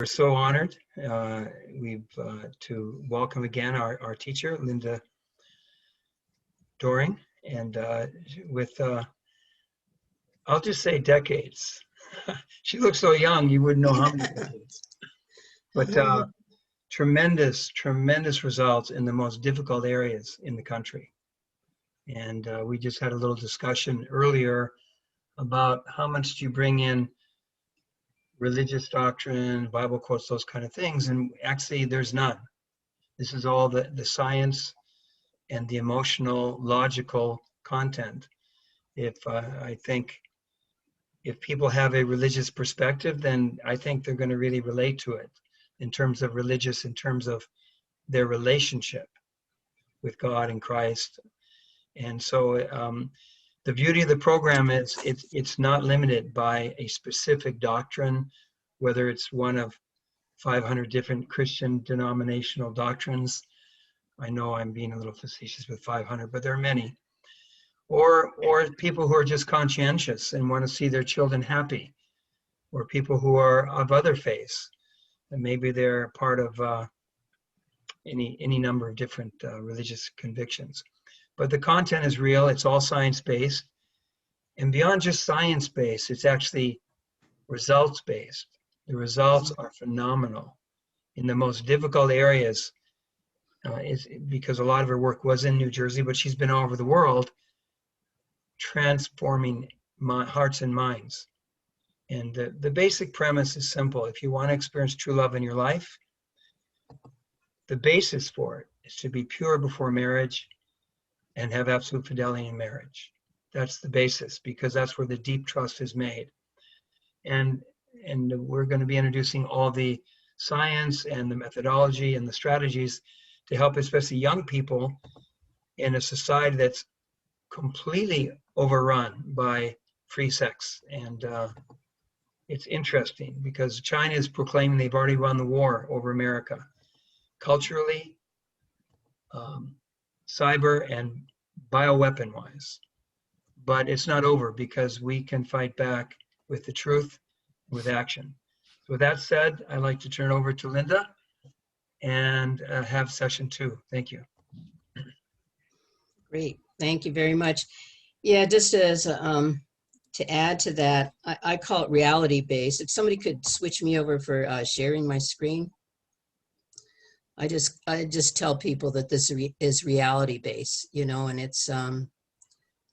We're so honored to welcome again our teacher, Linda Doering, and with, I'll just say decades. She looks so young, you wouldn't know how many decades. But tremendous results in the most difficult areas in the country. And we just had a little discussion earlier about how much do you bring in religious doctrine, Bible quotes, those kind of things, and actually there's none. This is all the science and the emotional, logical content. I think if people have a religious perspective, then I think they're going to really relate to it in terms of religious, in terms of their relationship with God and Christ. And so the beauty of the program is it's not limited by a specific doctrine, whether it's one of 500 different Christian denominational doctrines. I know I'm being a little facetious with 500, but there are many. Or people who are just conscientious and want to see their children happy, or people who are of other faiths, and maybe they're part of any number of different religious convictions. But the content is real, it's all science-based, and beyond just science-based, it's actually results-based. The results are phenomenal in the most difficult areas, because a lot of her work was in New Jersey, but she's been all over the world transforming hearts and minds. And the basic premise is simple. If you want to experience true love in your life, the basis for it is to be pure before marriage and have absolute fidelity in marriage. That's the basis, because that's where the deep trust is made. And we're going to be introducing all the science and the methodology and the strategies to help especially young people in a society that's completely overrun by free sex. And it's interesting because China is proclaiming they've already won the war over America, culturally, cyber and bioweapon wise. But it's not over, because we can fight back with the truth, with action. So with that said, I'd like to turn over to Linda and have session 2. Thank you. Great, thank you very much. Yeah, just as to add to that, I call it reality-based. If somebody could switch me over for sharing my screen. I just tell people that this is reality-based, and it's,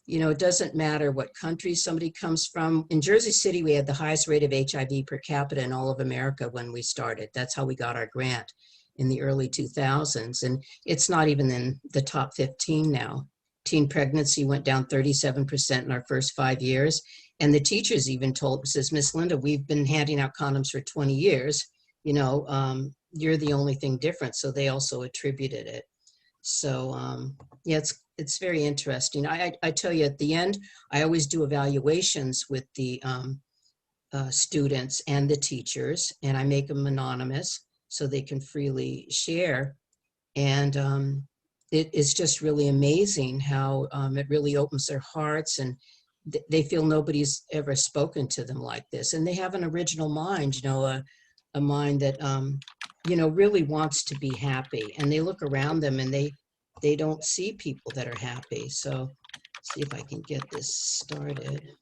it doesn't matter what country somebody comes from. In Jersey City, we had the highest rate of HIV per capita in all of America when we started. That's how we got our grant in the early 2000s. And it's not even in the top 15 now. Teen pregnancy went down 37% in our first 5 years. And the teachers even says, Miss Linda, we've been handing out condoms for 20 years. You're the only thing different. So they also attributed it. So yeah, it's very interesting. I tell you, at the end, I always do evaluations with the students and the teachers, and I make them anonymous so they can freely share. And it is just really amazing how it really opens their hearts, and they feel nobody's ever spoken to them like this. And they have an original mind, a mind that, really wants to be happy. And they look around them and they don't see people that are happy. So see if I can get this started.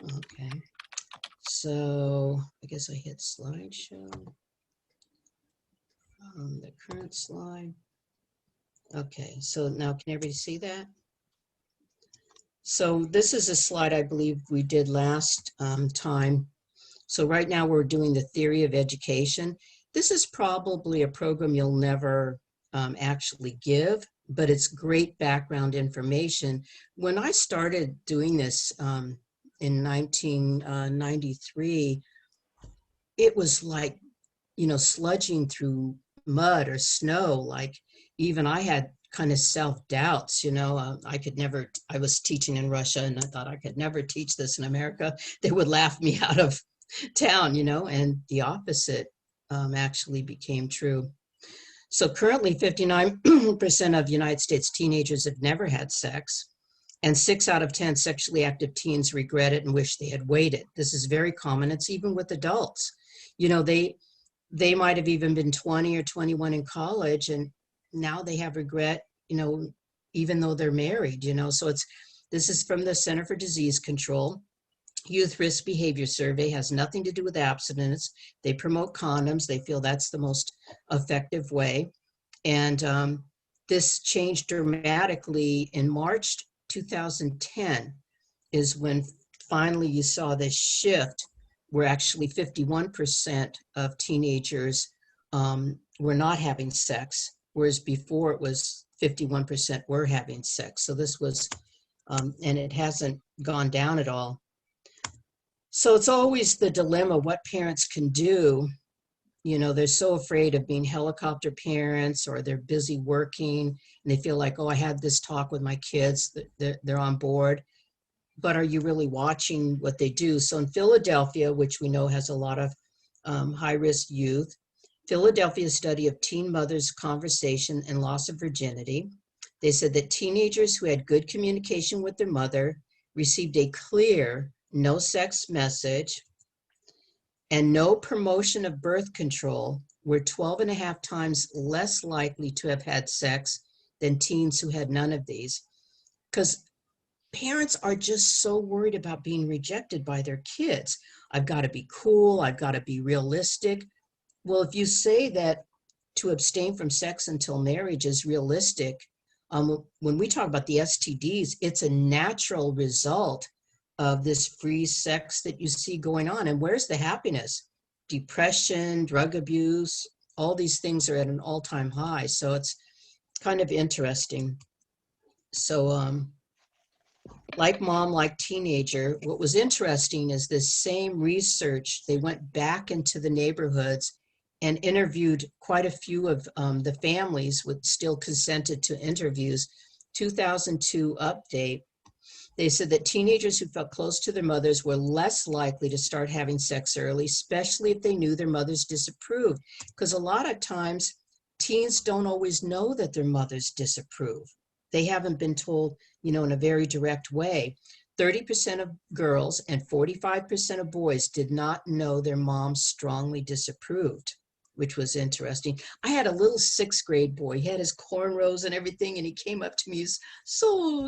Okay. So I guess I hit slideshow. The current slide. Okay, so now can everybody see that? So this is a slide I believe we did last time. So right now we're doing the theory of education. This is probably a program you'll never actually give, but it's great background information. When I started doing this in 1993, it was like, sludging through mud or snow. Like even I had kind of self-doubts, I was teaching in Russia and I thought I could never teach this in America. They would laugh me out of town, and the opposite actually became true. So currently 59% of United States teenagers have never had sex, and 6 out of 10 sexually active teens regret it and wish they had waited. This is very common. It's even with adults. they might have even been 20 or 21 in college, and now they have regret, even though they're married, So this is from the Center for Disease Control. Youth Risk Behavior Survey has nothing to do with abstinence. They promote condoms. They feel that's the most effective way. And this changed dramatically in March 2010 is when finally you saw this shift where actually 51% of teenagers were not having sex, whereas before it was 51% were having sex. So this was, and it hasn't gone down at all. So it's always the dilemma what parents can do. They're so afraid of being helicopter parents, or they're busy working and they feel like, oh, I had this talk with my kids, they're on board. But are you really watching what they do? So in Philadelphia, which we know has a lot of high-risk youth, Philadelphia's study of teen mothers' conversation and loss of virginity, they said that teenagers who had good communication with their mother received a clear no sex message and no promotion of birth control were 12 and a half times less likely to have had sex than teens who had none of these. Because parents are just so worried about being rejected by their kids. I've got to be cool. I've got to be realistic. Well, if you say that to abstain from sex until marriage is realistic, when we talk about the STDs, it's a natural result of this free sex that you see going on. And where's the happiness? Depression, drug abuse, all these things are at an all-time high. So it's kind of interesting. So like mom, like teenager, what was interesting is this same research, they went back into the neighborhoods and interviewed quite a few of the families with still consented to interviews. 2002 update, they said that teenagers who felt close to their mothers were less likely to start having sex early, especially if they knew their mothers disapproved. Because a lot of times, teens don't always know that their mothers disapprove. They haven't been told, in a very direct way. 30% of girls and 45% of boys did not know their moms strongly disapproved, which was interesting. I had a little 6th grade boy. He had his cornrows and everything, and he came up to me. He's so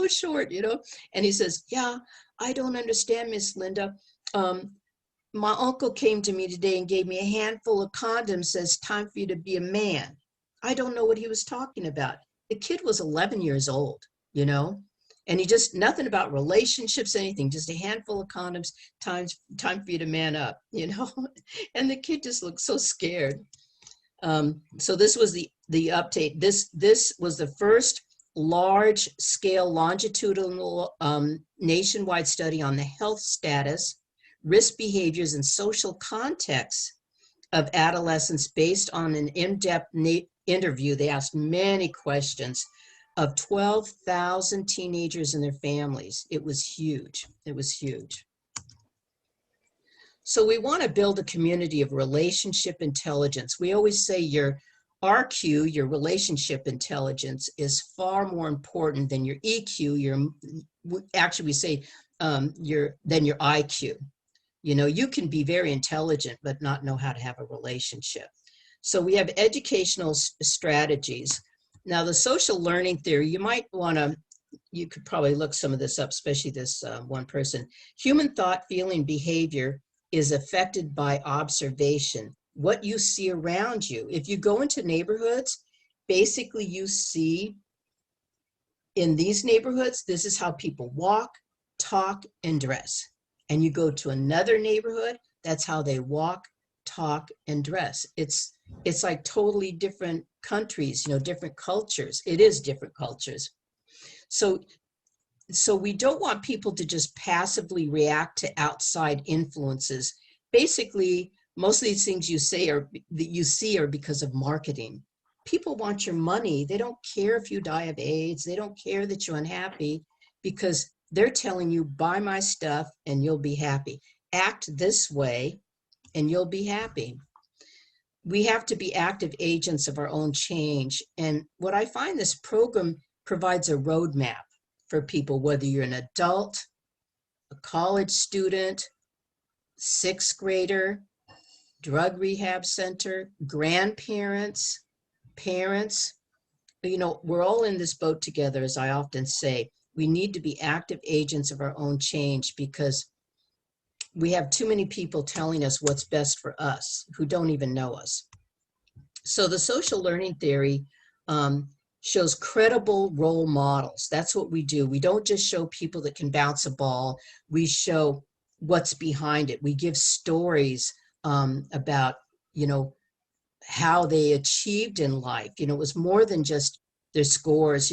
short, and he says, yeah, I don't understand, Miss Linda. My uncle came to me today and gave me a handful of condoms, says, time for you to be a man. I don't know what he was talking about. The kid was 11 years old, and he just, nothing about relationships, anything, just a handful of condoms, time for you to man up, and the kid just looked so scared. So this was the update. This was the first large scale longitudinal nationwide study on the health status, risk behaviors, and social contexts of adolescents based on an in-depth interview. They asked many questions of 12,000 teenagers and their families. It was huge. It was huge. So we want to build a community of relationship intelligence. We always say your RQ, your relationship intelligence, is far more important than your EQ. Actually, we say than your IQ. You can be very intelligent, but not know how to have a relationship. So we have educational strategies. Now, the social learning theory, you could probably look some of this up, especially this one person. Human thought, feeling, behavior is affected by observation, what you see around you. If you go into neighborhoods, basically you see in these neighborhoods, this is how people walk, talk, and dress. And you go to another neighborhood, that's how they walk, talk, and dress. It's like totally different countries, different cultures. It is different cultures. So we don't want people to just passively react to outside influences. Basically, most of these things that you see are because of marketing. People want your money. They don't care if you die of AIDS. They don't care that you're unhappy, because they're telling you, buy my stuff and you'll be happy. Act this way and you'll be happy. We have to be active agents of our own change. And what I find, this program provides a roadmap for people, whether you're an adult, a college student, 6th grader, drug rehab center, grandparents, parents. You know, we're all in this boat together, as I often say. We need to be active agents of our own change because we have too many people telling us what's best for us who don't even know us. So the social learning theory shows credible role models. That's what we do. We don't just show people that can bounce a ball. We show what's behind it. We give stories about, you know, how they achieved in life. You know, it was more than just their scores.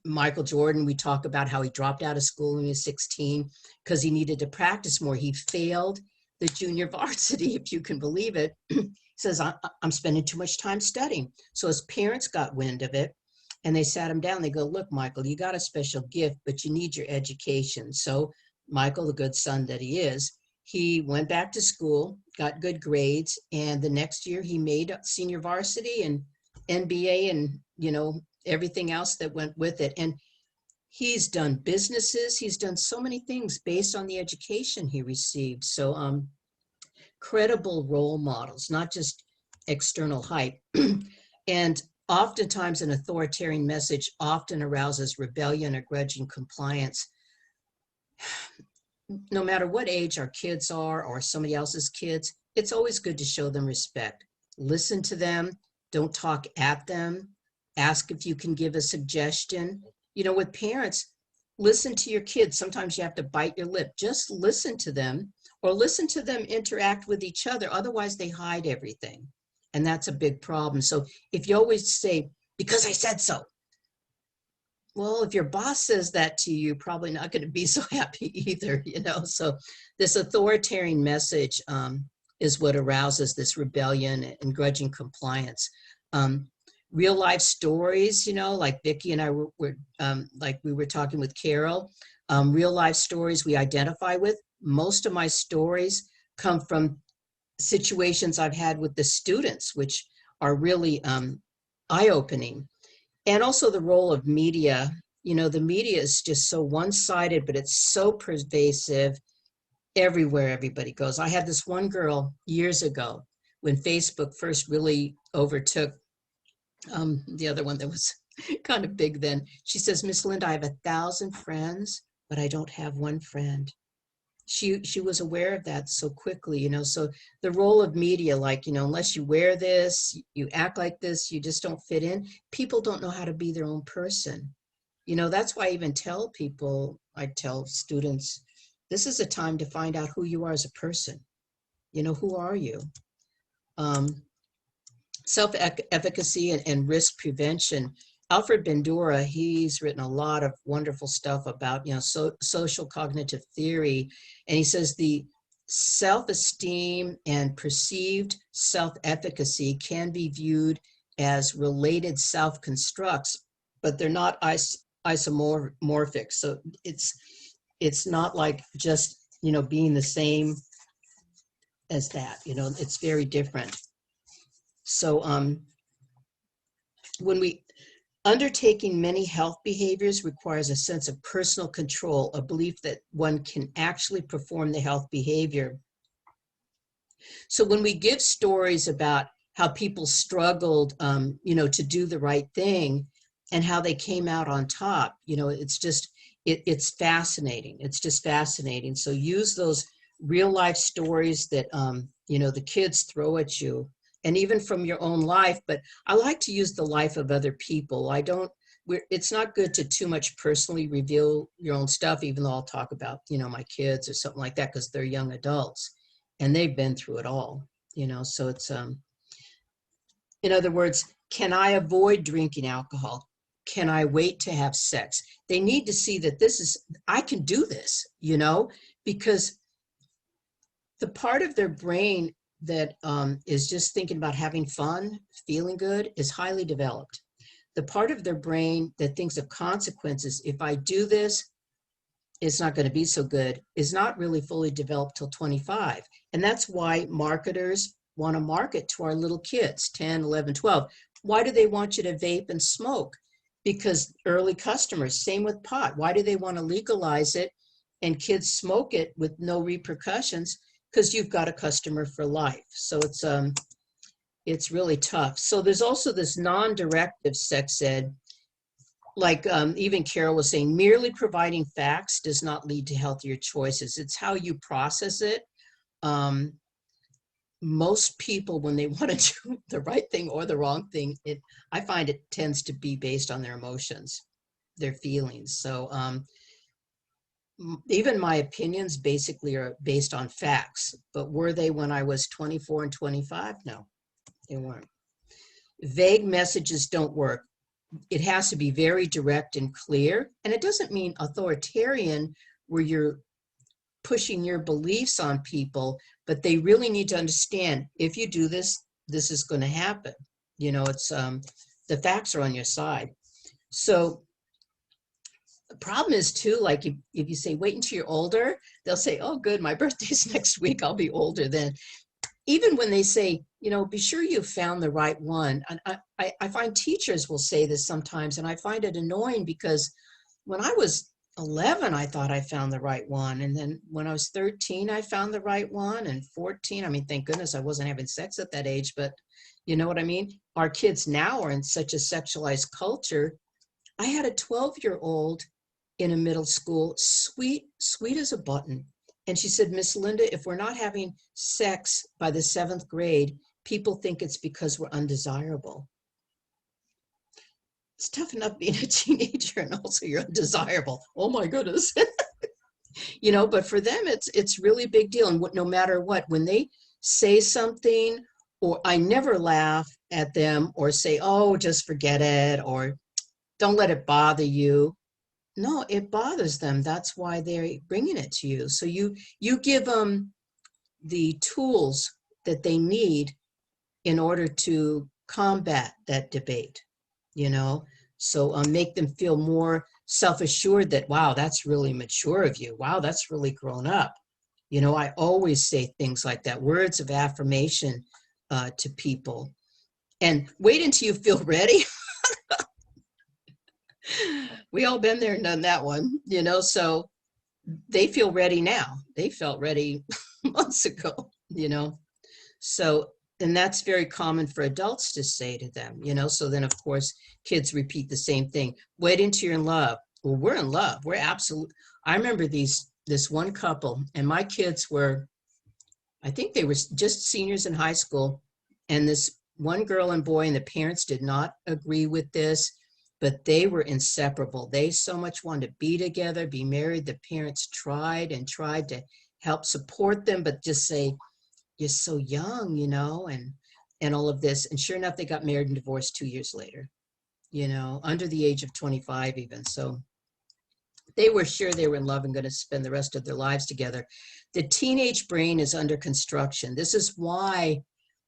Michael Jordan, we talk about how he dropped out of school when he was 16 because he needed to practice more. He failed the junior varsity, if you can believe it. He says, I'm spending too much time studying. So his parents got wind of it and they sat him down. They go, look, Michael, you got a special gift, but you need your education. So Michael, the good son that he is, he went back to school, got good grades, and the next year he made senior varsity and NBA and, you know, everything else that went with it. And he's done businesses. He's done so many things based on the education he received. So credible role models, not just external hype. And oftentimes an authoritarian message often arouses rebellion or grudging compliance. No matter what age our kids are or somebody else's kids, it's always good to show them respect. Listen to them. Don't talk at them. Ask if you can give a suggestion. You know, with parents, listen to your kids. Sometimes you have to bite your lip. Just listen to them or listen to them interact with each other. Otherwise, they hide everything. And that's a big problem. So if you always say, because I said so. Well, if your boss says that to you, probably not going to be so happy either, you know. So this authoritarian message is what arouses this rebellion and grudging compliance. Real life stories, you know, like Vicki and I were like we were talking with Carol, real life stories we identify with. Most of my stories come from situations I've had with the students, which are really eye-opening. And also the role of media. You know, the media is just so one-sided, but it's so pervasive everywhere everybody goes. I had this one girl years ago when Facebook first really overtook the other one that was kind of big then. She says, Miss Linda, I have 1,000 friends, but I don't have one friend. She was aware of that so quickly, you know. So the role of media, like, you know, unless you wear this, you act like this, you just don't fit in. People don't know how to be their own person. You know, that's why I even tell people, I tell students, this is a time to find out who you are as a person. You know, who are you? Self-efficacy and risk prevention. Alfred Bandura, he's written a lot of wonderful stuff about, you know, social cognitive theory. And he says the self-esteem and perceived self-efficacy can be viewed as related self-constructs, but they're not isomorphic. So it's not like just, you know, being the same as that, you know, it's very different. So undertaking many health behaviors requires a sense of personal control, a belief that one can actually perform the health behavior. So when we give stories about how people struggled, you know, to do the right thing and how they came out on top, you know, it's just, it's fascinating. It's just fascinating. So use those real life stories that, you know, the kids throw at you, and even from your own life. But I like to use the life of other people. It's not good to too much personally reveal your own stuff, even though I'll talk about, you know, my kids or something like that, because they're young adults and they've been through it all, you know. So it's, in other words, can I avoid drinking alcohol? Can I wait to have sex? They need to see that I can do this, you know, because the part of their brain that is just thinking about having fun, feeling good, is highly developed. The part of their brain that thinks of consequences, if I do this, it's not going to be so good, is not really fully developed till 25. And that's why marketers want to market to our little kids, 10, 11, 12. Why do they want you to vape and smoke? Because early customers, same with pot. Why do they want to legalize it and kids smoke it with no repercussions? because you've got a customer for life. So it's really tough. So there's also this non-directive sex ed, like even Carol was saying, merely providing facts does not lead to healthier choices. It's how you process it. Most people, when they want to do the right thing or the wrong thing, I find it tends to be based on their emotions, their feelings. So even my opinions basically are based on facts, but were they when I was 24 and 25? No, they weren't. Vague messages don't work. It has to be very direct and clear. And it doesn't mean authoritarian where you're pushing your beliefs on people, but they really need to understand, if you do this, this is going to happen. You know, it's the facts are on your side. So the problem is too, like if you say, wait until you're older, they'll say, oh, good, my birthday's next week, I'll be older then. Even when they say, you know, be sure you found the right one. And I find teachers will say this sometimes, and I find it annoying because when I was 11, I thought I found the right one. And then when I was 13, I found the right one. And 14, I mean, thank goodness I wasn't having sex at that age, but you know what I mean? Our kids now are in such a sexualized culture. I had a 12-year-old in a middle school, sweet as a button. And she said, Miss Linda, if we're not having sex by the 7th grade, people think it's because we're undesirable. It's tough enough being a teenager and also you're undesirable. Oh my goodness. You know, but for them, it's really a big deal. And no matter what, when they say something, or I never laugh at them or say, oh, just forget it, or don't let it bother you. No, it bothers them. That's why they're bringing it to you. So you give them the tools that they need in order to combat that debate, you know? So make them feel more self-assured that, wow, that's really mature of you. Wow, that's really grown up. You know, I always say things like that, words of affirmation to people. And wait until you feel ready. We all been there and done that one, you know, so they feel ready now. They felt ready months ago, you know. So, and that's very common for adults to say to them, you know. So then, of course, kids repeat the same thing. Wait until you're in love. Well, we're in love. We're absolute. I remember this one couple, and my kids were, I think they were just seniors in high school, and this one girl and boy, and the parents did not agree with this, but they were inseparable. They so much wanted to be together, be married. The parents tried and tried to help support them, but just say, you're so young, you know, and all of this. And sure enough, they got married and divorced 2 years later, you know, under the age of 25 even. So they were sure they were in love and going to spend the rest of their lives together. The teenage brain is under construction. This is why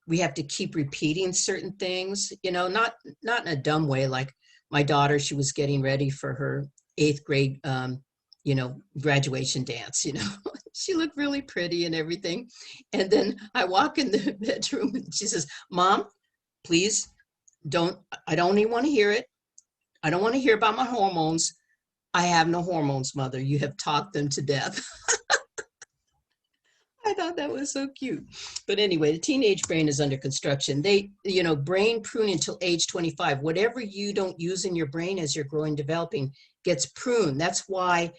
we have to keep repeating certain things, you know, not in a dumb way. Like my daughter, she was getting ready for her 8th grade, you know, graduation dance, you know. She looked really pretty and everything. And then I walk in the bedroom and she says, Mom, please I don't even want to hear it. I don't want to hear about my hormones. I have no hormones, Mother. You have talked them to death. I thought that was so cute. But anyway, the teenage brain is under construction. They, you know, brain prune until age 25. Whatever you don't use in your brain as you're growing, developing gets pruned. That's why,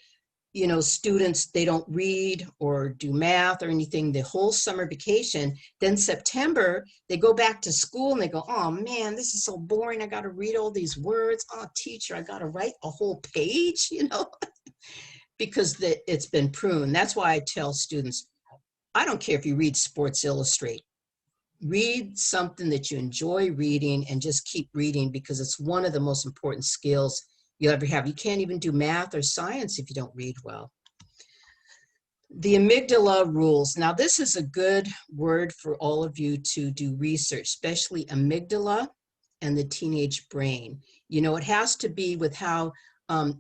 you know, students, they don't read or do math or anything the whole summer vacation. Then September, they go back to school and they go, oh man, this is so boring. I got to read all these words. Oh, teacher, I got to write a whole page, you know, because it's been pruned. That's why I tell students, I don't care if you read Sports Illustrated. Read something that you enjoy reading and just keep reading, because it's one of the most important skills you'll ever have. You can't even do math or science if you don't read well. The Amygdala Rules. Now, this is a good word for all of you to do research, especially amygdala and the teenage brain. You know, it has to be with how,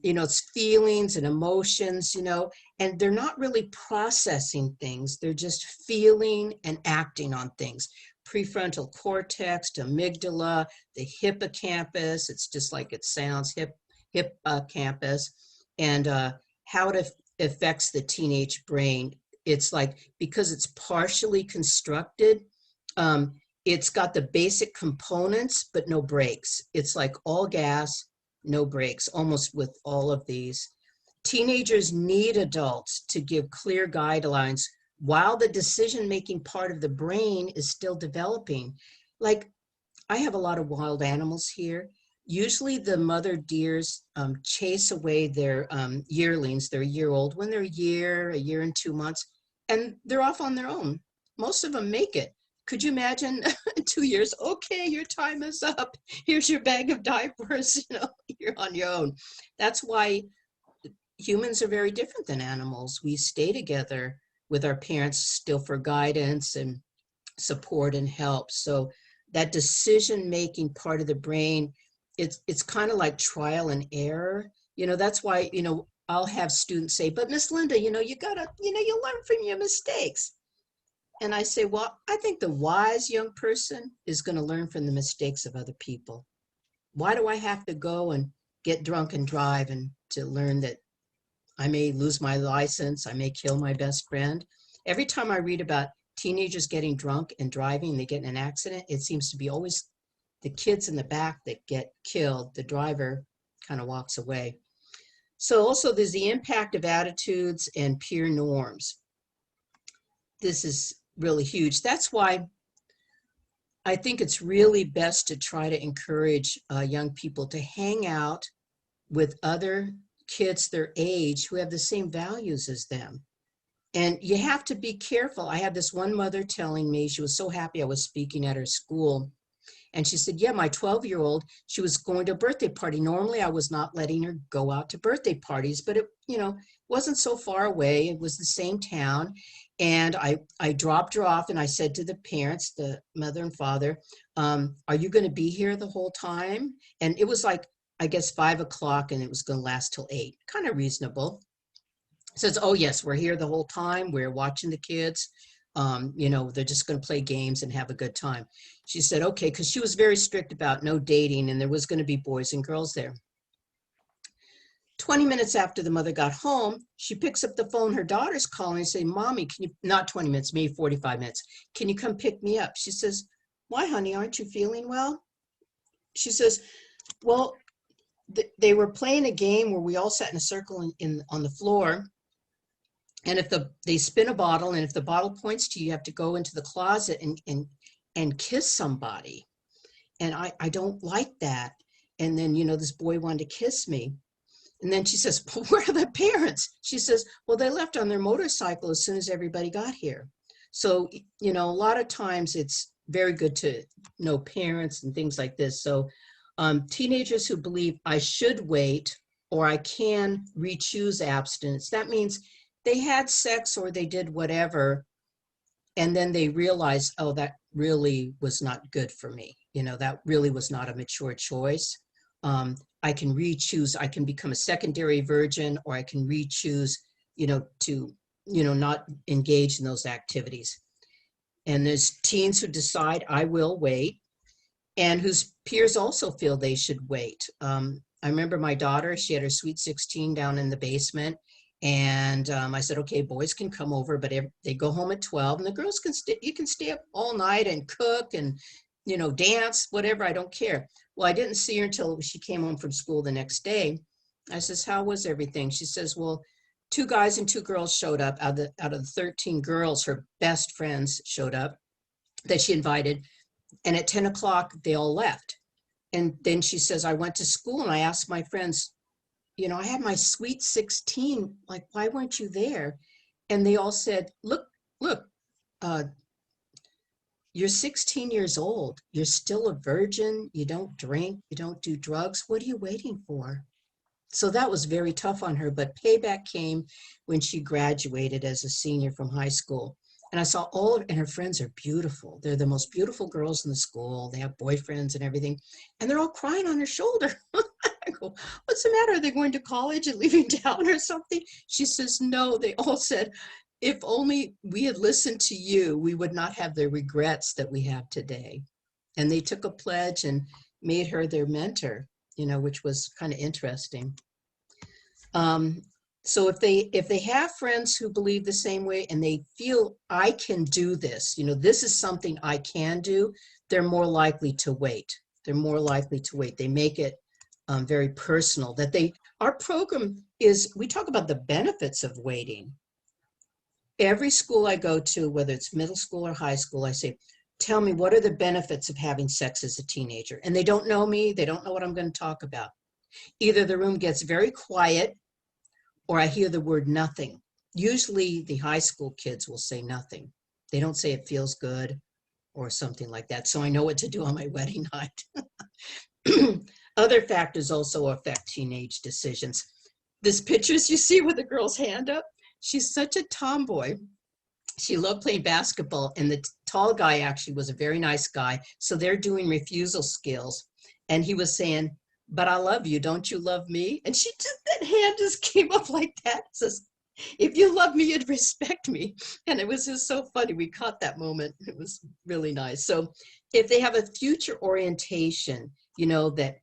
you know, it's feelings and emotions, you know, and they're not really processing things. They're just feeling and acting on things. Prefrontal cortex, amygdala, the hippocampus, it's just like it sounds, hippocampus, and how it affects the teenage brain. It's like, because it's partially constructed, it's got the basic components, but no brakes. It's like all gas, no brakes, almost with all of these. Teenagers need adults to give clear guidelines while the decision-making part of the brain is still developing. Like, I have a lot of wild animals here. Usually the mother deers chase away their yearlings. They're a year old. When they're a year and 2 months, and they're off on their own. Most of them make it. Could you imagine 2 years? Okay, your time is up. Here's your bag of diapers. You're on your own. That's why humans are very different than animals. We stay together with our parents still for guidance and support and help. So that decision-making part of the brain, it's kind of like trial and error. That's why, I'll have students say, but Miss Linda, you gotta, you learn from your mistakes. And I say, well, I think the wise young person is going to learn from the mistakes of other people. Why do I have to go and get drunk and drive and to learn that I may lose my license, I may kill my best friend? Every time I read about teenagers getting drunk and driving, they get in an accident, it seems to be always the kids in the back that get killed. The driver kind of walks away. So also there's the impact of attitudes and peer norms. This is really huge. That's why I think it's really best to try to encourage young people to hang out with other kids their age who have the same values as them. And you have to be careful. I had this one mother telling me, she was so happy I was speaking at her school. And she said, yeah, my 12-year-old, she was going to a birthday party. Normally, I was not letting her go out to birthday parties, but it, wasn't so far away. It was the same town. And I dropped her off and I said to the parents, the mother and father, are you going to be here the whole time? And it was like, I guess 5 o'clock, and it was going to last till 8, kind of reasonable. Says, oh yes, we're here the whole time. We're watching the kids. They're just going to play games and have a good time. She said, okay, because she was very strict about no dating and there was going to be boys and girls there. 20 minutes after the mother got home, she picks up the phone. Her daughter's calling and saying, Mommy, can you, not 20 minutes, maybe 45 minutes, can you come pick me up? She says, why, honey, aren't you feeling well? She says, well, they were playing a game where we all sat in a circle on the floor. And if they spin a bottle, and if the bottle points to you, you have to go into the closet and kiss somebody. And I don't like that. And then, this boy wanted to kiss me. And then she says, well, where are the parents? She says, well, they left on their motorcycle as soon as everybody got here. So, a lot of times it's very good to know parents and things like this. So teenagers who believe I should wait or I can re-choose abstinence, that means they had sex or they did whatever, and then they realized, oh, that really was not good for me. That really was not a mature choice. I can re-choose, I can become a secondary virgin, or I can re-choose, to, not engage in those activities. And there's teens who decide I will wait, and whose peers also feel they should wait. I remember my daughter, she had her sweet 16 down in the basement. And I said, okay, boys can come over, but they go home at 12 and the girls can you can stay up all night and cook and, dance, whatever, I don't care. Well, I didn't see her until she came home from school the next day. I says, how was everything? She says, well, 2 guys and 2 girls showed up. Out of the 13 girls, her best friends showed up that she invited. And at 10 o'clock, they all left. And then she says, I went to school and I asked my friends, I had my sweet 16, like, why weren't you there? And they all said, look, you're 16 years old. You're still a virgin. You don't drink. You don't do drugs. What are you waiting for? So that was very tough on her. But payback came when she graduated as a senior from high school. And I saw and her friends are beautiful. They're the most beautiful girls in the school. They have boyfriends and everything. And they're all crying on her shoulder. I go, what's the matter? Are they going to college and leaving town or something? She says, no, they all said, if only we had listened to you, we would not have the regrets that we have today. And they took a pledge and made her their mentor, which was kind of interesting. So if they have friends who believe the same way and they feel I can do this, this is something I can do, they're more likely to wait. They're more likely to wait. They make it very personal. Our program is, we talk about the benefits of waiting. Every school I go to, whether it's middle school or high school, I say, tell me, what are the benefits of having sex as a teenager? And they don't know me. They don't know what I'm going to talk about. Either the room gets very quiet or I hear the word nothing. Usually the high school kids will say nothing. They don't say it feels good or something like that. So I know what to do on my wedding night. Other factors also affect teenage decisions. This pictures you see with the girl's hand up, she's such a tomboy. She loved playing basketball, and the tall guy actually was a very nice guy. So they're doing refusal skills. And he was saying, but I love you, don't you love me? And she just, that hand just came up like that. It says, if you love me, you'd respect me. And it was just so funny. We caught that moment. It was really nice. So if they have a future orientation, that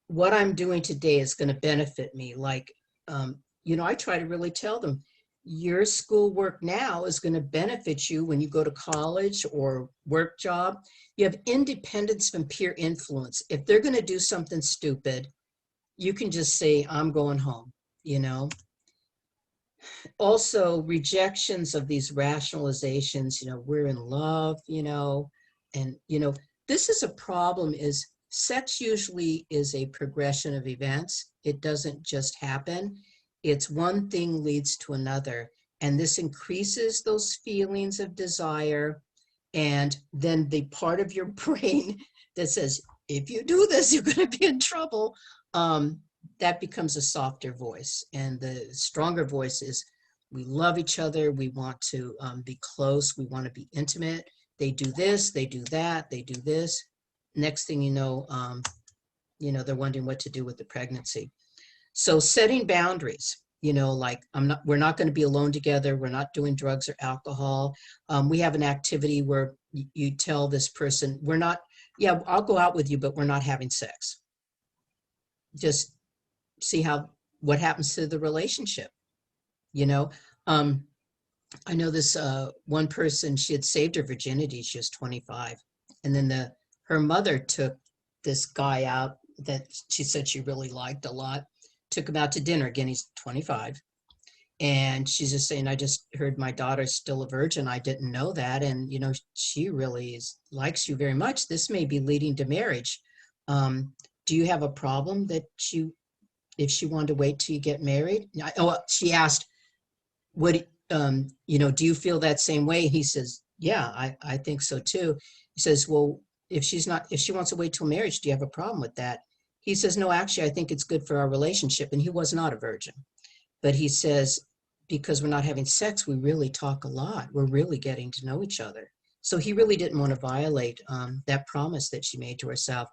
what I'm doing today is going to benefit me. Like, I try to really tell them, your schoolwork now is going to benefit you when you go to college or work job. You have independence from peer influence. If they're going to do something stupid, you can just say, I'm going home, Also, rejections of these rationalizations, we're in love, and, this is a problem is sex usually is a progression of events. It doesn't just happen. It's one thing leads to another. And this increases those feelings of desire. And then the part of your brain that says, if you do this, you're going to be in trouble. That becomes a softer voice. And the stronger voice is, we love each other. We want to be close. We want to be intimate. They do this, they do that, they do this. Next thing you know, they're wondering what to do with the pregnancy. So setting boundaries, like we're not going to be alone together. We're not doing drugs or alcohol. We have an activity where you tell this person, I'll go out with you, but we're not having sex. Just see what happens to the relationship. I know this one person, she had saved her virginity. She was 25. And then her mother took this guy out that she said she really liked a lot, took him out to dinner. Again, he's 25. And she's just saying, I just heard my daughter's still a virgin. I didn't know that. And, she really likes you very much. This may be leading to marriage. Do you have a problem that if she wanted to wait till you get married? She asked, do you feel that same way? He says, yeah, I think so too. He says, well, if she wants to wait till marriage, do you have a problem with that? He says, no, actually, I think it's good for our relationship. And he was not a virgin. But he says, because we're not having sex, we really talk a lot. We're really getting to know each other. So he really didn't want to violate that promise that she made to herself.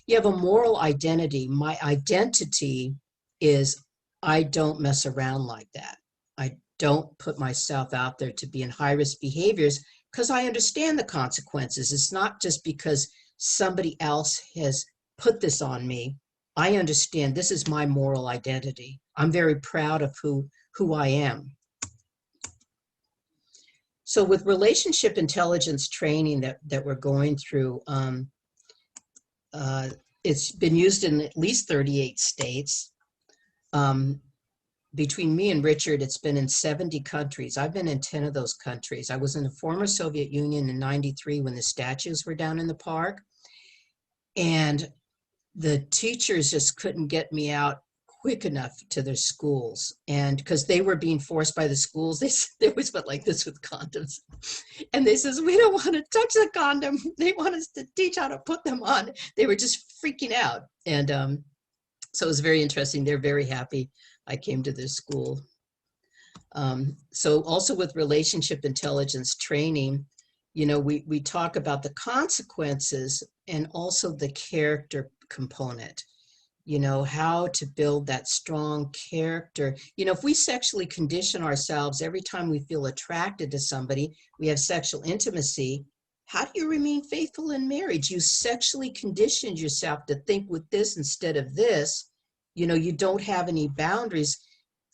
You have a moral identity. My identity is I don't mess around like that. I don't put myself out there to be in high-risk behaviors because I understand the consequences. It's not just because somebody else has put this on me. I understand this is my moral identity. I'm very proud of who I am. So with relationship intelligence training that we're going through, it's been used in at least 38 states. Between me and Richard, it's been in 70 countries. I've been in 10 of those countries. I was in the former Soviet Union in '93 when the statues were down in the park. And the teachers just couldn't get me out quick enough to their schools. And because they were being forced by the schools, they always went like this with condoms. And they says, we don't want to touch the condom. They want us to teach how to put them on. They were just freaking out. And so it was very interesting. They're very happy I came to this school. So also with relationship intelligence training, we talk about the consequences and also the character component, how to build that strong character. If we sexually condition ourselves every time we feel attracted to somebody, we have sexual intimacy, how do you remain faithful in marriage? You sexually conditioned yourself to think with this instead of this. You don't have any boundaries.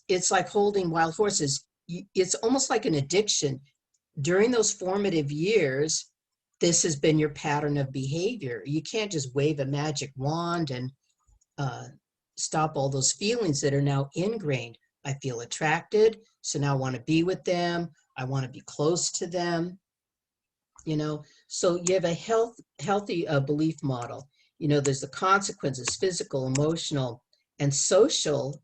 it's like holding wild horses. It's almost like an addiction. During those formative years, this has been your pattern of behavior. You can't just wave a magic wand and stop all those feelings that are now ingrained. I feel attracted, so now I want to be with them. I want to be close to them. So you have a healthy belief model. There's the consequences, physical, emotional, and social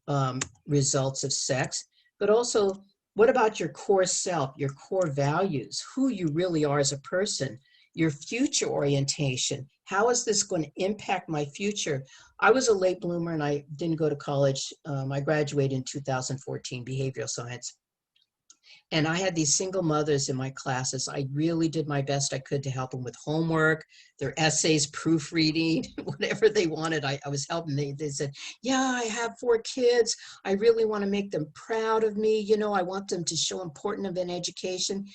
results of sex, but also what about your core self, your core values, who you really are as a person, your future orientation? How is this going to impact my future? I was a late bloomer and I didn't go to college. I graduated in 2014, behavioral science. And I had these single mothers in my classes. I really did my best I could to help them with homework, their essays, proofreading, whatever they wanted. I was helping. They said, yeah, I have 4 kids. I really want to make them proud of me. I want them to show important of an education.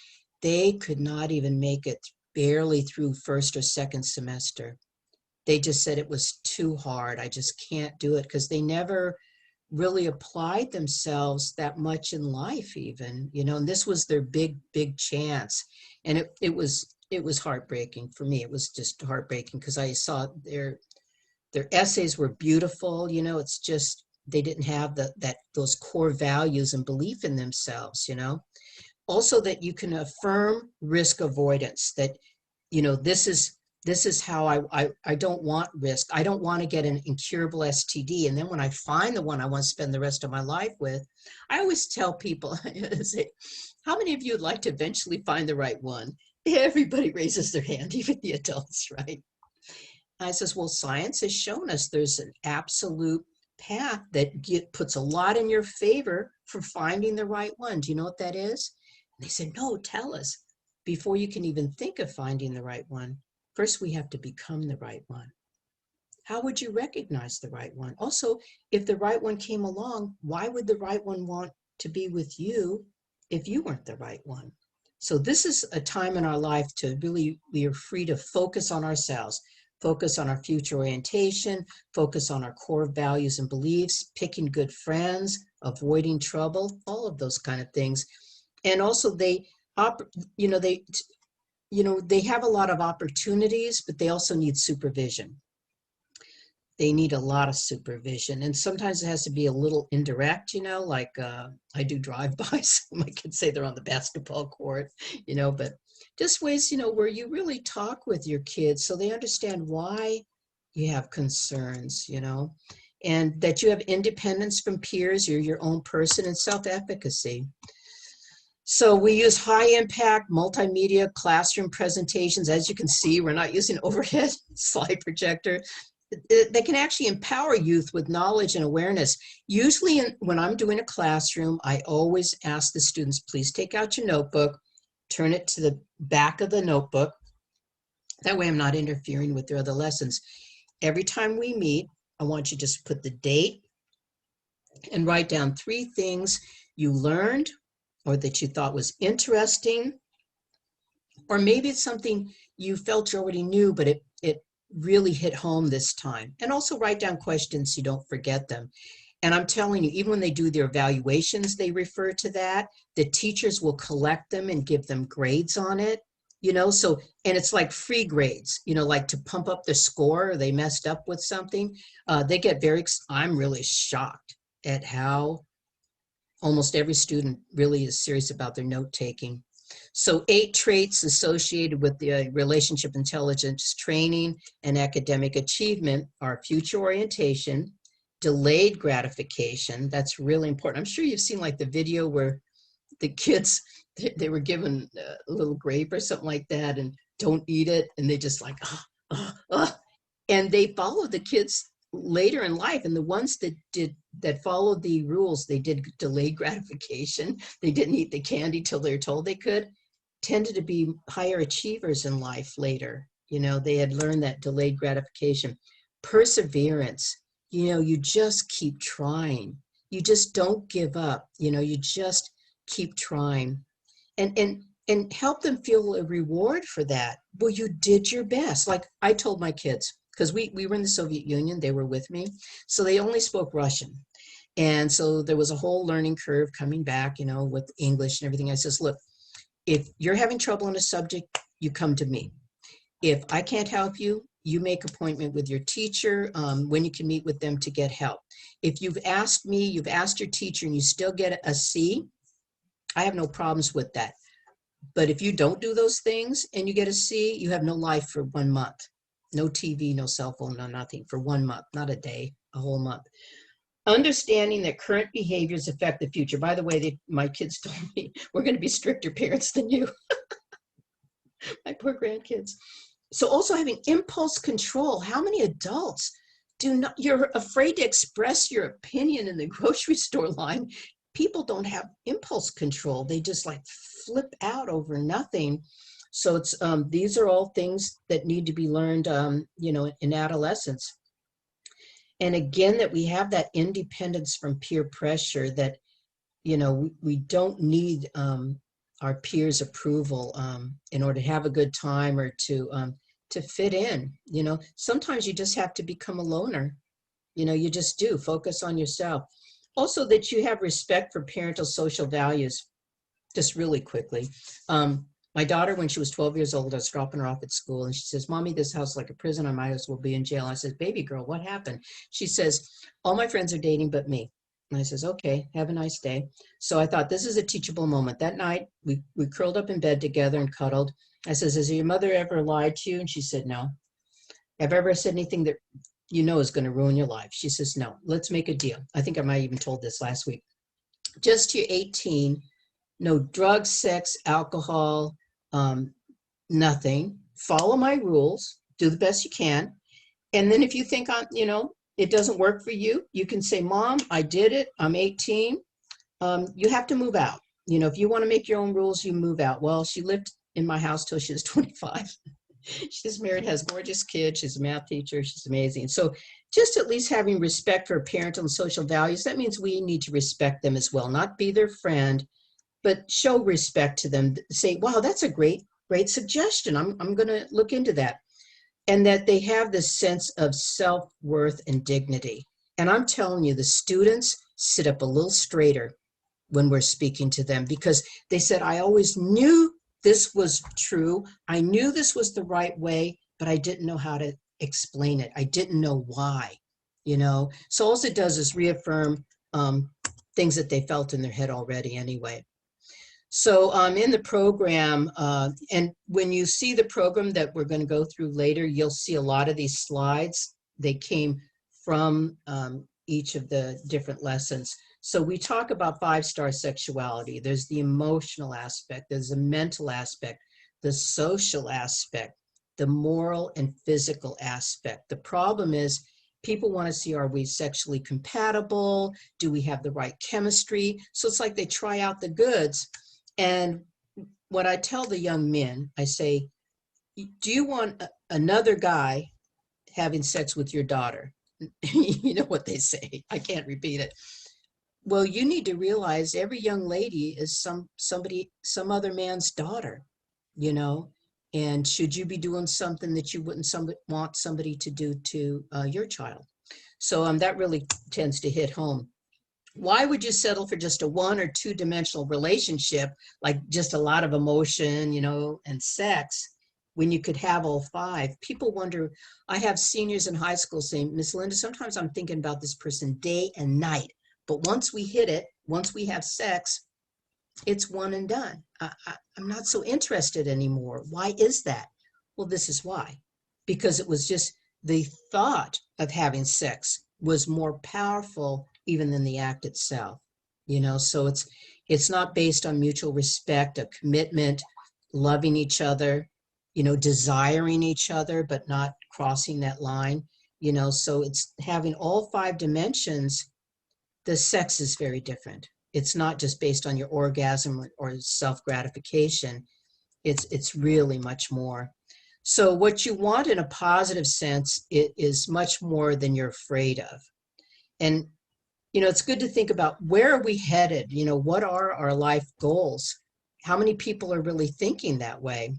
They could not even make it barely through first or second semester. They just said it was too hard. I just can't do it, because they never really applied themselves that much in life even, and this was their big chance. And it was heartbreaking for me. It was just heartbreaking because I saw their essays were beautiful. It's just they didn't have those core values and belief in themselves. Also that you can affirm risk avoidance, that this is how I don't want risk. I don't want to get an incurable STD. And then when I find the one I want to spend the rest of my life with, I always tell people, say, how many of you would like to eventually find the right one? Everybody raises their hand, even the adults, right? I says, well, science has shown us there's an absolute path that puts a lot in your favor for finding the right one. Do you know what that is? And they said, no, tell us. Before you can even think of finding the right one, first, we have to become the right one. How would you recognize the right one? Also, if the right one came along, why would the right one want to be with you if you weren't the right one? So this is a time in our life to really, we are free to focus on ourselves, focus on our future orientation, focus on our core values and beliefs, picking good friends, avoiding trouble, all of those kind of things. And also they have a lot of opportunities, but they also need supervision. They need a lot of supervision. And sometimes it has to be a little indirect, like I do drive-bys. My kids say they're on the basketball court, but just ways, where you really talk with your kids so they understand why you have concerns, and that you have independence from peers, you're your own person, and self-efficacy. So we use high impact multimedia classroom presentations. As you can see, we're not using overhead slide projector. They can actually empower youth with knowledge and awareness. Usually when I'm doing a classroom, I always ask the students, please take out your notebook, turn it to the back of the notebook. That way I'm not interfering with their other lessons. Every time we meet, I want you to just put the date and write down 3 things you learned or that you thought was interesting, or maybe it's something you felt you already knew, but it really hit home this time. And also write down questions so you don't forget them. And I'm telling you, even when they do their evaluations, they refer to that. The teachers will collect them and give them grades on it, so, and it's like free grades, like to pump up the score, or they messed up with something. They get I'm really shocked at how almost every student really is serious about their note-taking. So 8 traits associated with the relationship intelligence training and academic achievement are future orientation, delayed gratification. That's really important. I'm sure you've seen like the video where the kids, they were given a little grape or something like that and don't eat it. And they just like, and they follow the kids later in life. And the ones that followed the rules, they did delayed gratification. They didn't eat the candy till they were told they could, tended to be higher achievers in life later. They had learned that delayed gratification. Perseverance, you just keep trying. You just don't give up. You just keep trying. And help them feel a reward for that. Well, you did your best. Like I told my kids, because we were in the Soviet Union, they were with me. So they only spoke Russian. And so there was a whole learning curve coming back, with English and everything. I says, look, if you're having trouble in a subject, you come to me. If I can't help you, you make appointment with your teacher when you can meet with them to get help. If you've asked me, you've asked your teacher, and you still get a C, I have no problems with that. But if you don't do those things and you get a C, you have no life for 1 month. No TV, no cell phone, no nothing for 1 month, not a day, a whole month. Understanding that current behaviors affect the future. By the way, my kids told me, we're going to be stricter parents than you. My poor grandkids. So also having impulse control. How many adults you're afraid to express your opinion in the grocery store line? People don't have impulse control. They just like flip out over nothing. So it's these are all things that need to be learned, in adolescence. And again, that we have that independence from peer pressure, that, we don't need our peers' approval in order to have a good time or to fit in. Sometimes you just have to become a loner. You just do. Focus on yourself. Also, that you have respect for parental social values. Just really quickly. My daughter, when she was 12 years old, I was dropping her off at school, and she says, Mommy, this house is like a prison. I might as well be in jail. I says, baby girl, what happened? She says, all my friends are dating but me. And I says, okay, have a nice day. So I thought, this is a teachable moment. That night, we curled up in bed together and cuddled. I says, has your mother ever lied to you? And she said, no. Have I ever said anything that is going to ruin your life? She says, no. Let's make a deal. I think I might have even told this last week. Just to 18, no drugs, sex, alcohol, nothing. Follow my rules. Do the best you can. And then if you think it doesn't work for you, you can say, Mom, I did it. I'm 18. You have to move out. If you want to make your own rules, you move out. Well, she lived in my house till she was 25. She's married, has gorgeous kids. She's a math teacher. She's amazing. So just at least having respect for parental and social values, that means we need to respect them as well, not be their friend, but show respect to them. Say, wow, that's a great suggestion. I'm going to look into that. And that they have this sense of self-worth and dignity. And I'm telling you, the students sit up a little straighter when we're speaking to them, because they said, I always knew this was true. I knew this was the right way, but I didn't know how to explain it. I didn't know why, So all it does is reaffirm things that they felt in their head already anyway. So in the program, and when you see the program that we're going to go through later, you'll see a lot of these slides. They came from each of the different lessons. So we talk about 5-star sexuality. There's the emotional aspect, there's the mental aspect, the social aspect, the moral and physical aspect. The problem is people want to see, are we sexually compatible? Do we have the right chemistry? So it's like they try out the goods. And what I tell the young men, I say, do you want another guy having sex with your daughter? You know what they say. I can't repeat it. Well, you need to realize every young lady is some other man's daughter, and should you be doing something that you wouldn't want somebody to do to your child? So that really tends to hit home. Why would you settle for just a 1 or 2-dimensional relationship, like just a lot of emotion, and sex, when you could have all 5? People wonder. I have seniors in high school saying, Miss Linda, sometimes I'm thinking about this person day and night. But once we hit it, once we have sex, it's one and done. I'm not so interested anymore. Why is that? Well, this is why. Because it was just the thought of having sex was more powerful even than the act itself. So it's not based on mutual respect, a commitment, loving each other, desiring each other, but not crossing that line. So it's having all 5 dimensions. The sex is very different. It's not just based on your orgasm or self-gratification. It's really much more. So what you want in a positive sense, it is much more than you're afraid of. And, it's good to think about, where are we headed? What are our life goals? How many people are really thinking that way?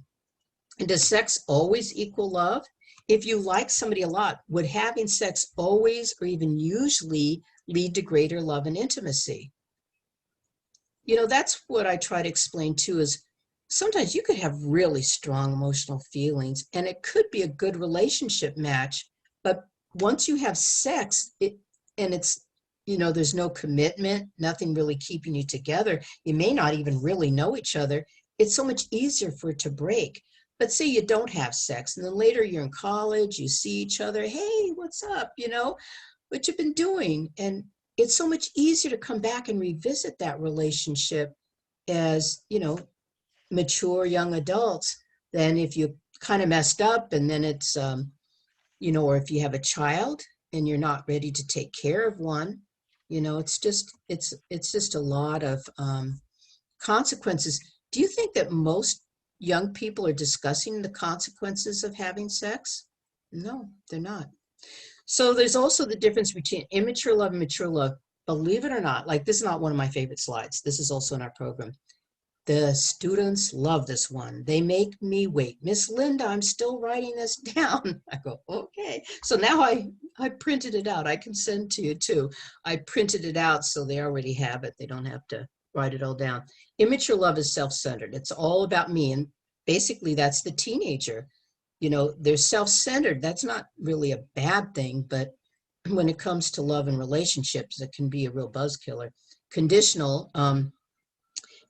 And does sex always equal love? If you like somebody a lot, would having sex always or even usually lead to greater love and intimacy. You know, that's what I try to explain too, is sometimes you could have really strong emotional feelings and it could be a good relationship match, but once you have sex, and it's, you know, there's no commitment, nothing really keeping you together. You may not even really know each other. It's so much easier for it to break. But say you don't have sex and then later you're in college, you see each other, hey, what's up? You know, what you've been doing. And it's so much easier to come back and revisit that relationship as, you know, mature young adults than if you kind of messed up and then it's, you know, or if you have a child and you're not ready to take care of one, you know, it's just a lot of consequences. Do you think that most young people are discussing the consequences of having sex? No, they're not. So there's also the difference between immature love and mature love. Believe it or not, like this is not one of my favorite slides. This is also in our program. The students love this one. They make me wait. Miss Linda, I'm still writing this down. I go, okay. So now I printed it out. I can send to you too. I printed it out so they already have it. They don't have to write it all down. Immature love is self-centered. It's all about me. And basically that's the teenager. You know, they're self-centered. That's not really a bad thing, but when it comes to love and relationships, it can be a real buzz killer. Conditional,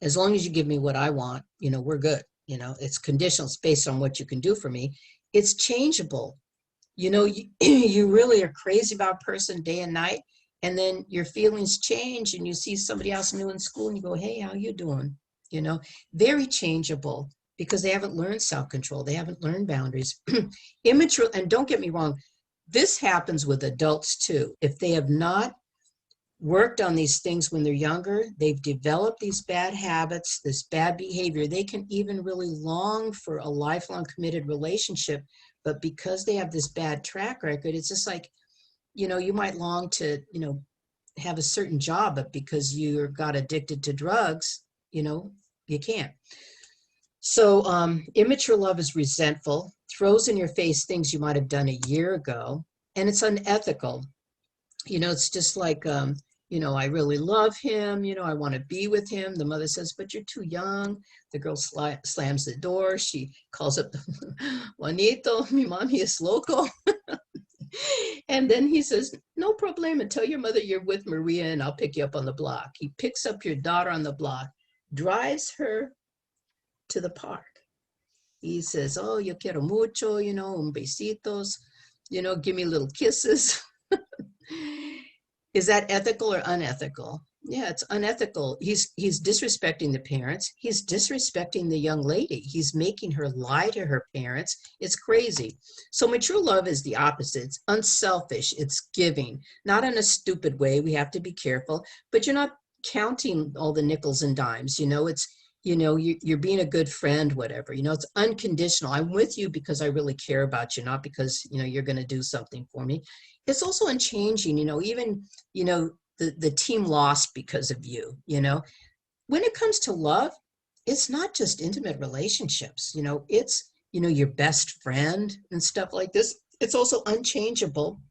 as long as you give me what I want, you know, we're good. You know, it's conditional. It's based on what you can do for me. It's changeable. You know, you really are crazy about a person day and night, and then your feelings change and you see somebody else new in school and you go, hey, how you doing? You know, very changeable because they haven't learned self-control. They haven't learned boundaries. Immature, and don't get me wrong, this happens with adults too. If they have not worked on these things when they're younger, they've developed these bad habits, this bad behavior. They can even really long for a lifelong committed relationship, but because they have this bad track record, it's just like, you know, you might long to, you know, have a certain job, but because you got addicted to drugs, you know, you can't. So immature love is resentful, throws in your face things you might have done a year ago, and it's unethical. You know, it's just like, you know, I really love him, you know, I want to be with him. The mother says, but you're too young. The girl slams the door. She calls up, Juanito, mi mami es loco. And then he says, no problema, tell your mother you're with Maria and I'll pick you up on the block. He picks up your daughter on the block, drives her to the park. He says, oh, yo quiero mucho, you know, un besitos, you know, give me little kisses. Is that ethical or unethical? Yeah, it's unethical. He's disrespecting the parents. He's disrespecting the young lady. He's making her lie to her parents. It's crazy. So mature love is the opposite. It's unselfish. It's giving, not in a stupid way. We have to be careful, but you're not counting all the nickels and dimes. You know, it's, you know, you're being a good friend, whatever. You know, it's unconditional. I'm with you because I really care about you, not because, you know, you're going to do something for me. It's also unchanging, you know, even, you know, the team lost because of you, you know. When it comes to love, it's not just intimate relationships, you know, it's, you know, your best friend and stuff like this. It's also unchangeable.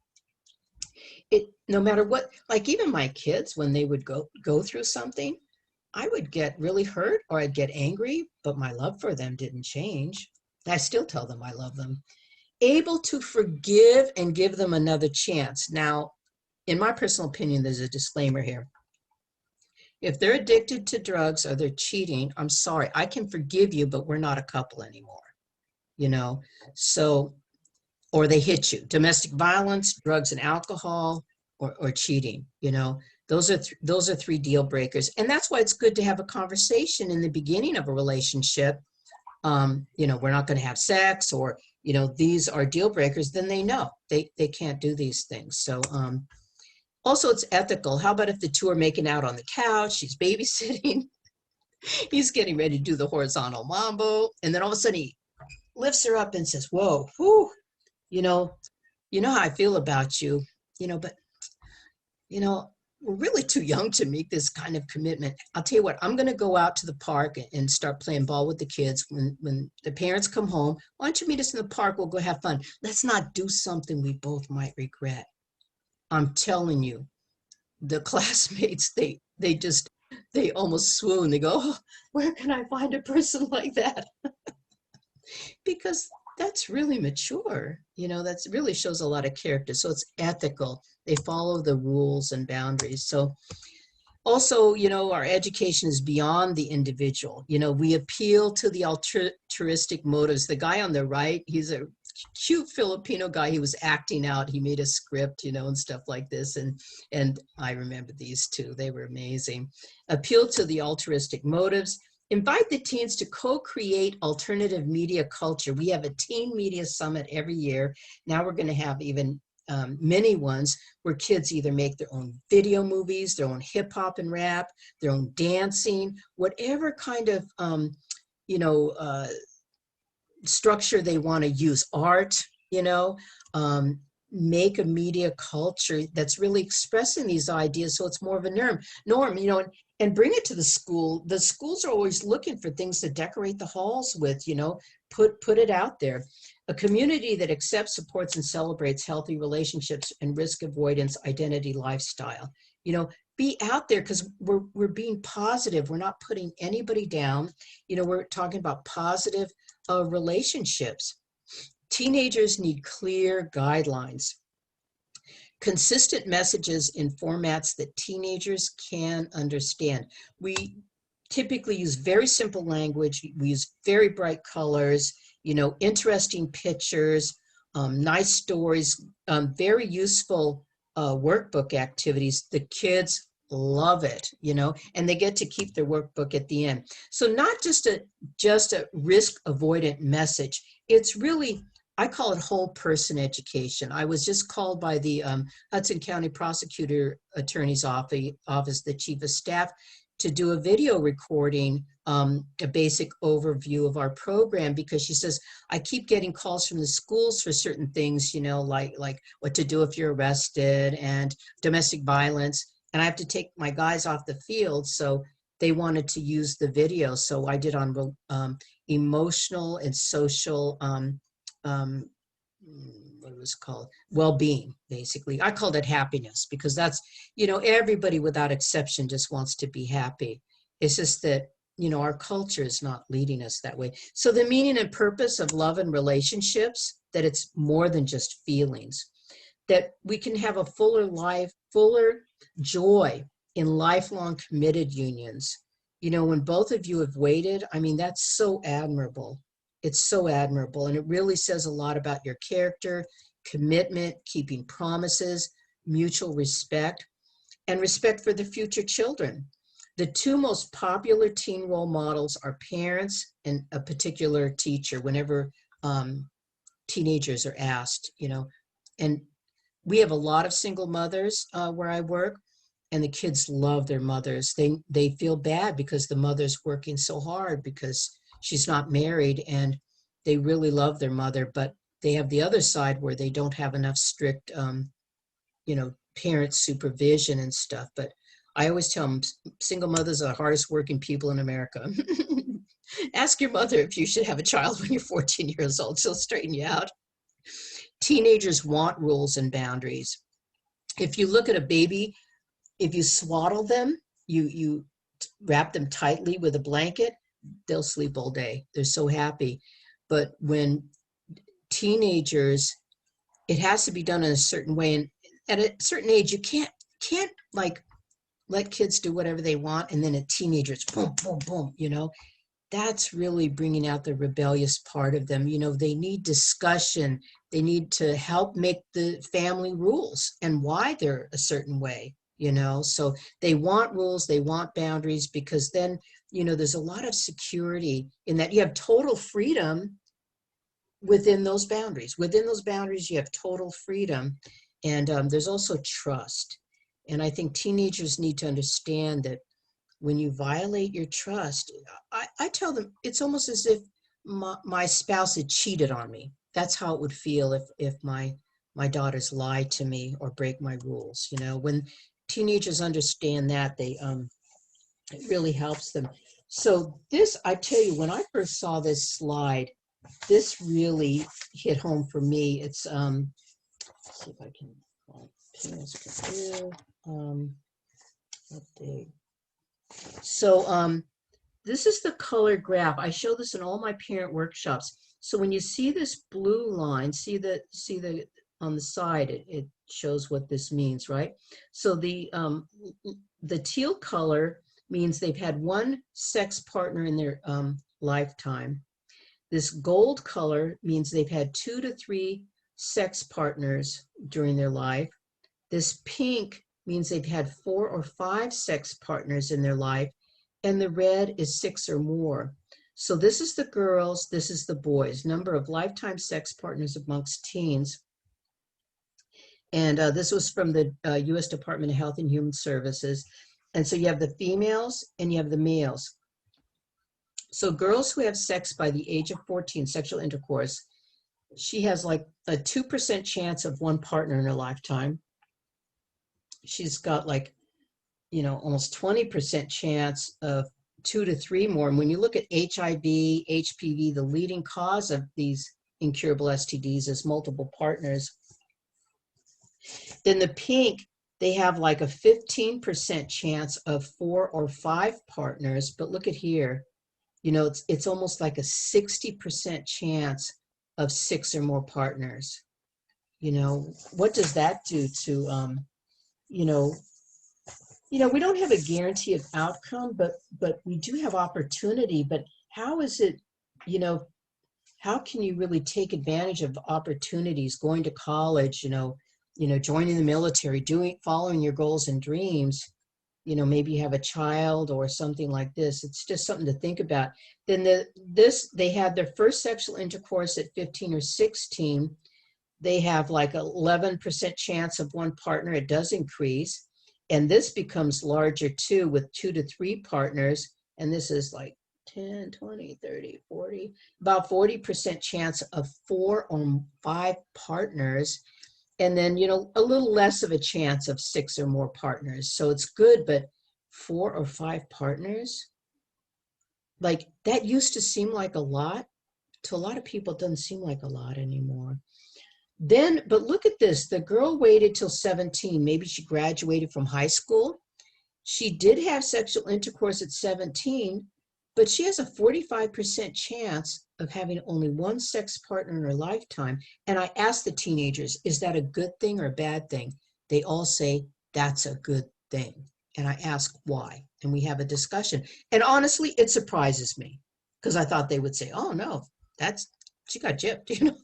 It, no matter what, like even my kids, when they would go through something, I would get really hurt or I'd get angry, but my love for them didn't change. I still tell them I love them. Able to forgive and give them another chance. Now, in my personal opinion, there's a disclaimer here. If they're addicted to drugs or they're cheating, I'm sorry, I can forgive you, but we're not a couple anymore, you know? So, or they hit you, domestic violence, drugs and alcohol, or cheating, you know? Those are three deal breakers. And that's why it's good to have a conversation in the beginning of a relationship. You know, we're not going to have sex, or, you know, these are deal breakers. Then they know they can't do these things. So also it's ethical. How about if the two are making out on the couch, she's babysitting, he's getting ready to do the horizontal mambo, and then all of a sudden he lifts her up and says, whoa, whew, you know how I feel about you, you know, but, you know, we're really too young to make this kind of commitment. I'll tell you what, I'm going to go out to the park and start playing ball with the kids. When the parents come home, why don't you meet us in the park? We'll go have fun. Let's not do something we both might regret. I'm telling you, the classmates, they almost swoon. They go, oh, where can I find a person like that? Because that's really mature. That really shows a lot of character. So it's ethical. They follow the rules and boundaries. So also, our education is beyond the individual. We appeal to the altruistic motives. The guy on the right, he's a cute Filipino guy. He was acting out. He made a script, and stuff like this. And I remember these two. They were amazing. Appeal to the altruistic motives. Invite the teens to co-create alternative media culture. We have a teen media summit every year. Now we're going to have even many ones where kids either make their own video movies, their own hip hop and rap, their own dancing, whatever kind of structure they want to use, art, make a media culture that's really expressing these ideas, so it's more of a norm, and bring it to the school. The schools are always looking for things to decorate the halls with, put it out there. A community that accepts, supports, and celebrates healthy relationships and risk avoidance identity lifestyle. Be out there, because we're being positive. We're not putting anybody down. We're talking about positive relationships. Teenagers need clear guidelines, consistent messages in formats that teenagers can understand. We typically use very simple language. We use very bright colors, interesting pictures, nice stories, very useful workbook activities. The kids love it, and they get to keep their workbook at the end. So not just a risk avoidant message. It's really, I call it whole person education. I was just called by the Hudson County Prosecutor Attorney's Office, the Chief of Staff, to do a video recording, a basic overview of our program, because she says, I keep getting calls from the schools for certain things, like what to do if you're arrested and domestic violence. And I have to take my guys off the field. So they wanted to use the video. So I did on emotional and social, what it was called, well-being, basically. I called it happiness, because that's, everybody without exception just wants to be happy. It's just that, our culture is not leading us that way. So the meaning and purpose of love and relationships, that it's more than just feelings, that we can have a fuller life, fuller joy in lifelong committed unions. When both of you have waited, that's so admirable. It's so admirable, and it really says a lot about your character, commitment, keeping promises, mutual respect, and respect for the future children. The two most popular teen role models are parents and a particular teacher whenever teenagers are asked, and we have a lot of single mothers where I work, and the kids love their mothers. They feel bad because the mother's working so hard because she's not married, and they really love their mother, but they have the other side where they don't have enough strict, parent supervision and stuff. But I always tell them, single mothers are the hardest working people in America. Ask your mother if you should have a child when you're 14 years old. She'll straighten you out. Teenagers want rules and boundaries. If you look at a baby, if you swaddle them, you wrap them tightly with a blanket, they'll sleep all day. They're so happy. But when teenagers, it has to be done in a certain way. And at a certain age, you can't like let kids do whatever they want. And then at teenagers, boom, boom, boom, that's really bringing out the rebellious part of them. They need discussion. They need to help make the family rules and why they're a certain way, So they want rules, they want boundaries, because then, there's a lot of security in that. You have total freedom within those boundaries. Within those boundaries, you have total freedom. And there's also trust. And I think teenagers need to understand that when you violate your trust, I tell them it's almost as if my spouse had cheated on me. That's how it would feel if my daughters lie to me or break my rules. When teenagers understand that, it really helps them. So this, I tell you, when I first saw this slide, this really hit home for me. It's let's see if I can pin this here. Update. So this is the color graph. I show this in all my parent workshops. So when you see this blue line, see the on the side, it shows what this means, right? So the teal color means they've had one sex partner in their lifetime. This gold color means they've had 2 to 3 sex partners during their life. This pink means they've had 4 or 5 sex partners in their life, and the red is 6 or more. So this is the girls, this is the boys, number of lifetime sex partners amongst teens. And this was from the U.S. Department of Health and Human Services. And so you have the females and you have the males. So girls who have sex by the age of 14, sexual intercourse, she has like a 2% chance of one partner in her lifetime. She's got like, you know, almost 20% chance of 2 to 3 more. And when you look at HIV, HPV, the leading cause of these incurable STDs is multiple partners. Then the pink, they have like a 15% chance of 4 or 5 partners. But look at here, you know, it's almost like a 60% chance of 6 or more partners. You know, what does that do to, you know, we don't have a guarantee of outcome, but we do have opportunity. But how is it, you know, how can you really take advantage of opportunities, going to college, you know, joining the military, following your goals and dreams, you know, maybe you have a child or something like this. It's just something to think about. Then they had their first sexual intercourse at 15 or 16. They have like 11% chance of one partner. It does increase. And this becomes larger too, with 2 to 3 partners. And this is like 10, 20, 30, 40, about 40% chance of 4 or 5 partners. And then, you know, a little less of a chance of 6 or more partners. So it's good, but 4 or 5 partners, like that used to seem like a lot. To a lot of people, it doesn't seem like a lot anymore. Then, but look at this, the girl waited till 17. Maybe she graduated from high school. She did have sexual intercourse at 17, but she has a 45% chance of having only one sex partner in her lifetime. And I asked the teenagers, is that a good thing or a bad thing? They all say, that's a good thing. And I ask why, and we have a discussion. And honestly, it surprises me because I thought they would say, oh no, she got gypped, you know?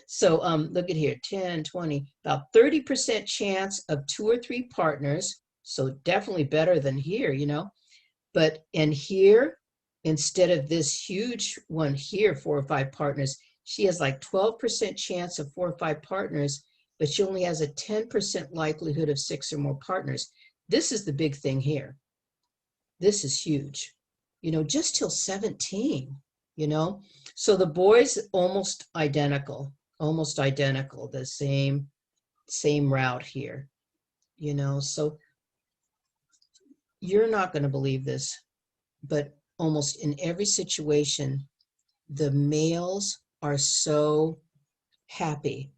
So look at here, 10, 20, about 30% chance of 2 or 3 partners. So definitely better than here, you know. But in here, instead of this huge one here, 4 or 5 partners, she has like 12% chance of 4 or 5 partners, but she only has a 10% likelihood of 6 or more partners. This is the big thing here. This is huge, you know, just till 17, you know. So the boys almost identical, the same route here, you know. So you're not going to believe this, but almost in every situation, the males are so happy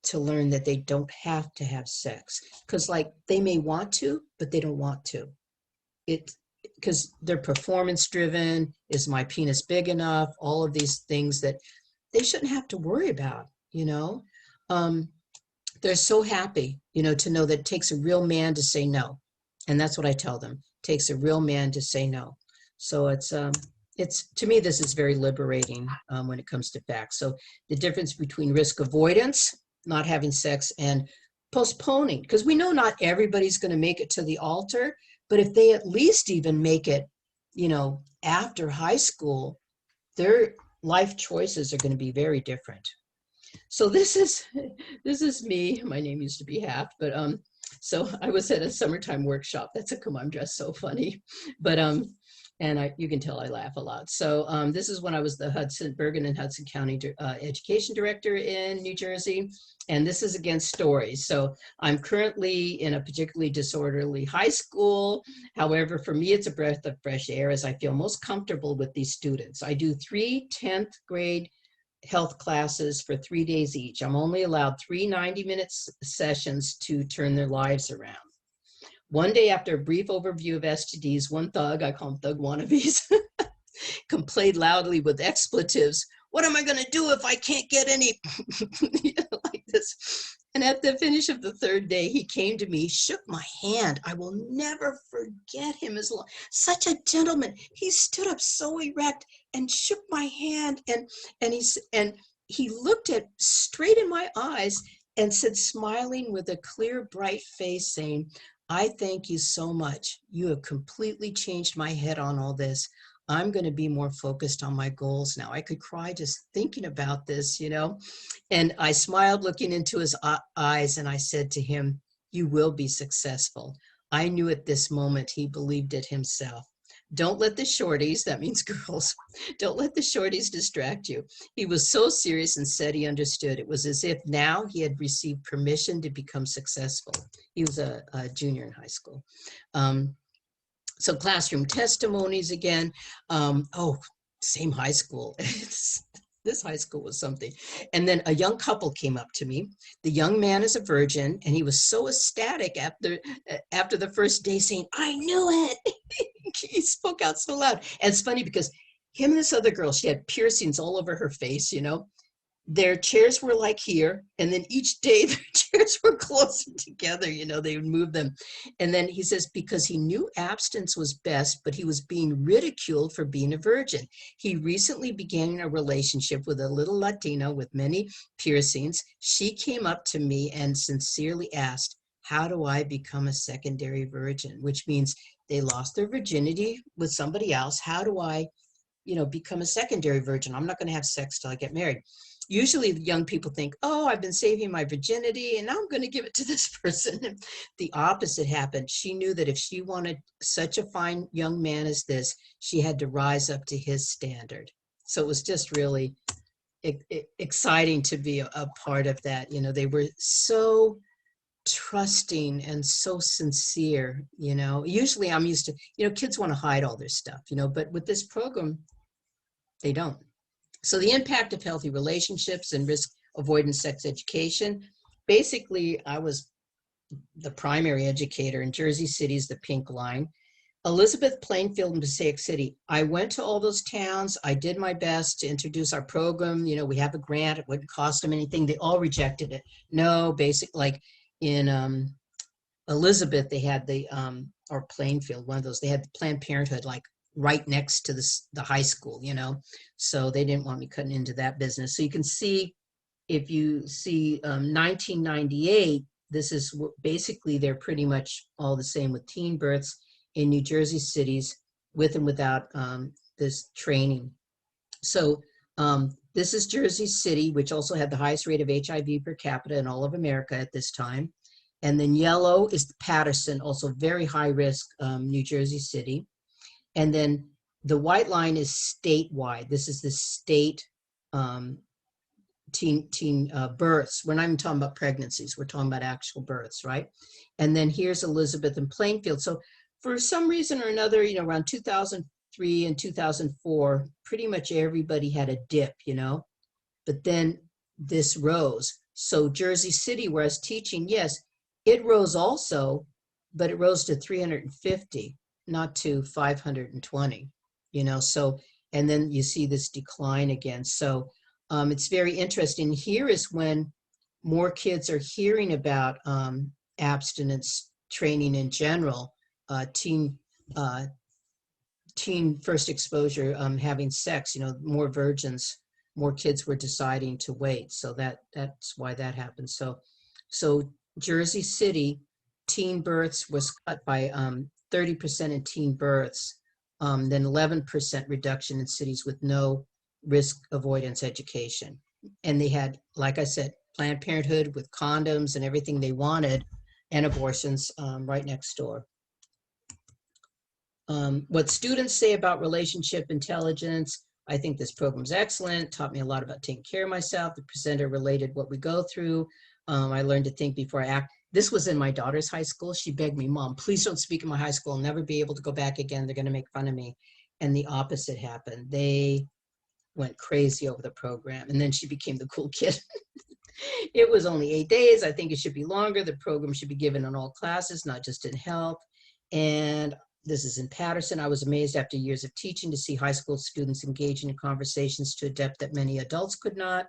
to learn that they don't have to have sex, because like they may want to, but they don't want to. Because they're performance driven. Is my penis big enough? All of these things that they shouldn't have to worry about, you know. They're so happy, you know, to know that it takes a real man to say no. And that's what I tell them. It takes a real man to say no. So it's to me, this is very liberating when it comes to facts. So the difference between risk avoidance, not having sex, and postponing, because we know not everybody's going to make it to the altar, but if they at least even make it, you know, after high school, their life choices are going to be very different. So this is me. My name used to be Haft, but so I was at a summertime workshop. That's come I'm dressed so funny, but and you can tell I laugh a lot. So this is when I was the Bergen and Hudson County Education Director in New Jersey, and this is against stories. So I'm currently in a particularly disorderly high school. However, for me, it's a breath of fresh air as I feel most comfortable with these students. I do 3 10th grade health classes for 3 days each. I'm only allowed 3 90-minute sessions to turn their lives around. One day, after a brief overview of STDs, one thug, I call them thug wannabes, complained loudly with expletives. What am I going to do if I can't get any? Like this. And at the finish of the third day, he came to me, shook my hand. I will never forget him as long. Such a gentleman. He stood up so erect and shook my hand, and he looked straight in my eyes and said, smiling with a clear, bright face, saying, I thank you so much. You have completely changed my head on all this. I'm going to be more focused on my goals now. I could cry just thinking about this, And I smiled looking into his eyes, and I said to him, you will be successful. I knew at this moment he believed it himself. Don't let the shorties, that means girls, don't let the shorties distract you. He was so serious and said he understood. It was as if now he had received permission to become successful. He was a junior in high school. So classroom testimonies again. Same high school. This high school was something. And then a young couple came up to me. The young man is a virgin, and he was so ecstatic after the first day, saying, I knew it. He spoke out so loud. And it's funny because him and this other girl, she had piercings all over her face, Their chairs were like here, and then each day their chairs were closer together, they would move them. And then he says, because he knew abstinence was best, but he was being ridiculed for being a virgin. He recently began a relationship with a little Latina with many piercings. She came up to me and sincerely asked, how do I become a secondary virgin? Which means they lost their virginity with somebody else. How do I, become a secondary virgin? I'm not going to have sex till I get married. Usually the young people think, oh, I've been saving my virginity and now I'm going to give it to this person. The opposite happened. She knew that if she wanted such a fine young man as this, she had to rise up to his standard. So it was just really exciting to be a part of that. They were so trusting and so sincere. Usually I'm used to, kids want to hide all their stuff, but with this program, they don't. So the impact of healthy relationships and risk avoidance sex education. Basically, I was the primary educator in Jersey City's the Pink Line. Elizabeth, Plainfield, and Passaic City. I went to all those towns. I did my best to introduce our program. We have a grant. It wouldn't cost them anything. They all rejected it. No, like in Elizabeth, they had or Plainfield, one of those, they had the Planned Parenthood, like right next to the high school, so they didn't want me cutting into that business. So you can see, if you see 1998, this is basically, they're pretty much all the same with teen births in New Jersey cities with and without this training. So this is Jersey City, which also had the highest rate of HIV per capita in all of America at this time. And then yellow is Patterson, also very high risk, New Jersey City. And then the white line is statewide. This is the state teen births. We're not even talking about pregnancies. We're talking about actual births, right? And then here's Elizabeth and Plainfield. So for some reason or another, around 2003 and 2004, pretty much everybody had a dip, but then this rose. So Jersey City, where I was teaching, yes, it rose also, but it rose to 350. Not to 520, so, and then you see this decline again. So it's very interesting. Here is when more kids are hearing about abstinence training in general, teen first exposure, having sex, more virgins, more kids were deciding to wait. So that's why that happened. So Jersey City, teen births was cut by 30% in teen births, then 11% reduction in cities with no risk avoidance education. And they had, like I said, Planned Parenthood with condoms and everything they wanted, and abortions right next door. What students say about relationship intelligence, I think this program's excellent, taught me a lot about taking care of myself. The presenter related what we go through. I learned to think before I act. This was in my daughter's high school. She begged me, Mom, please don't speak in my high school. I'll never be able to go back again. They're going to make fun of me. And the opposite happened. They went crazy over the program. And then she became the cool kid. It was only 8 days. I think it should be longer. The program should be given in all classes, not just in health. And this is in Patterson. I was amazed after years of teaching to see high school students engaging in conversations to a depth that many adults could not.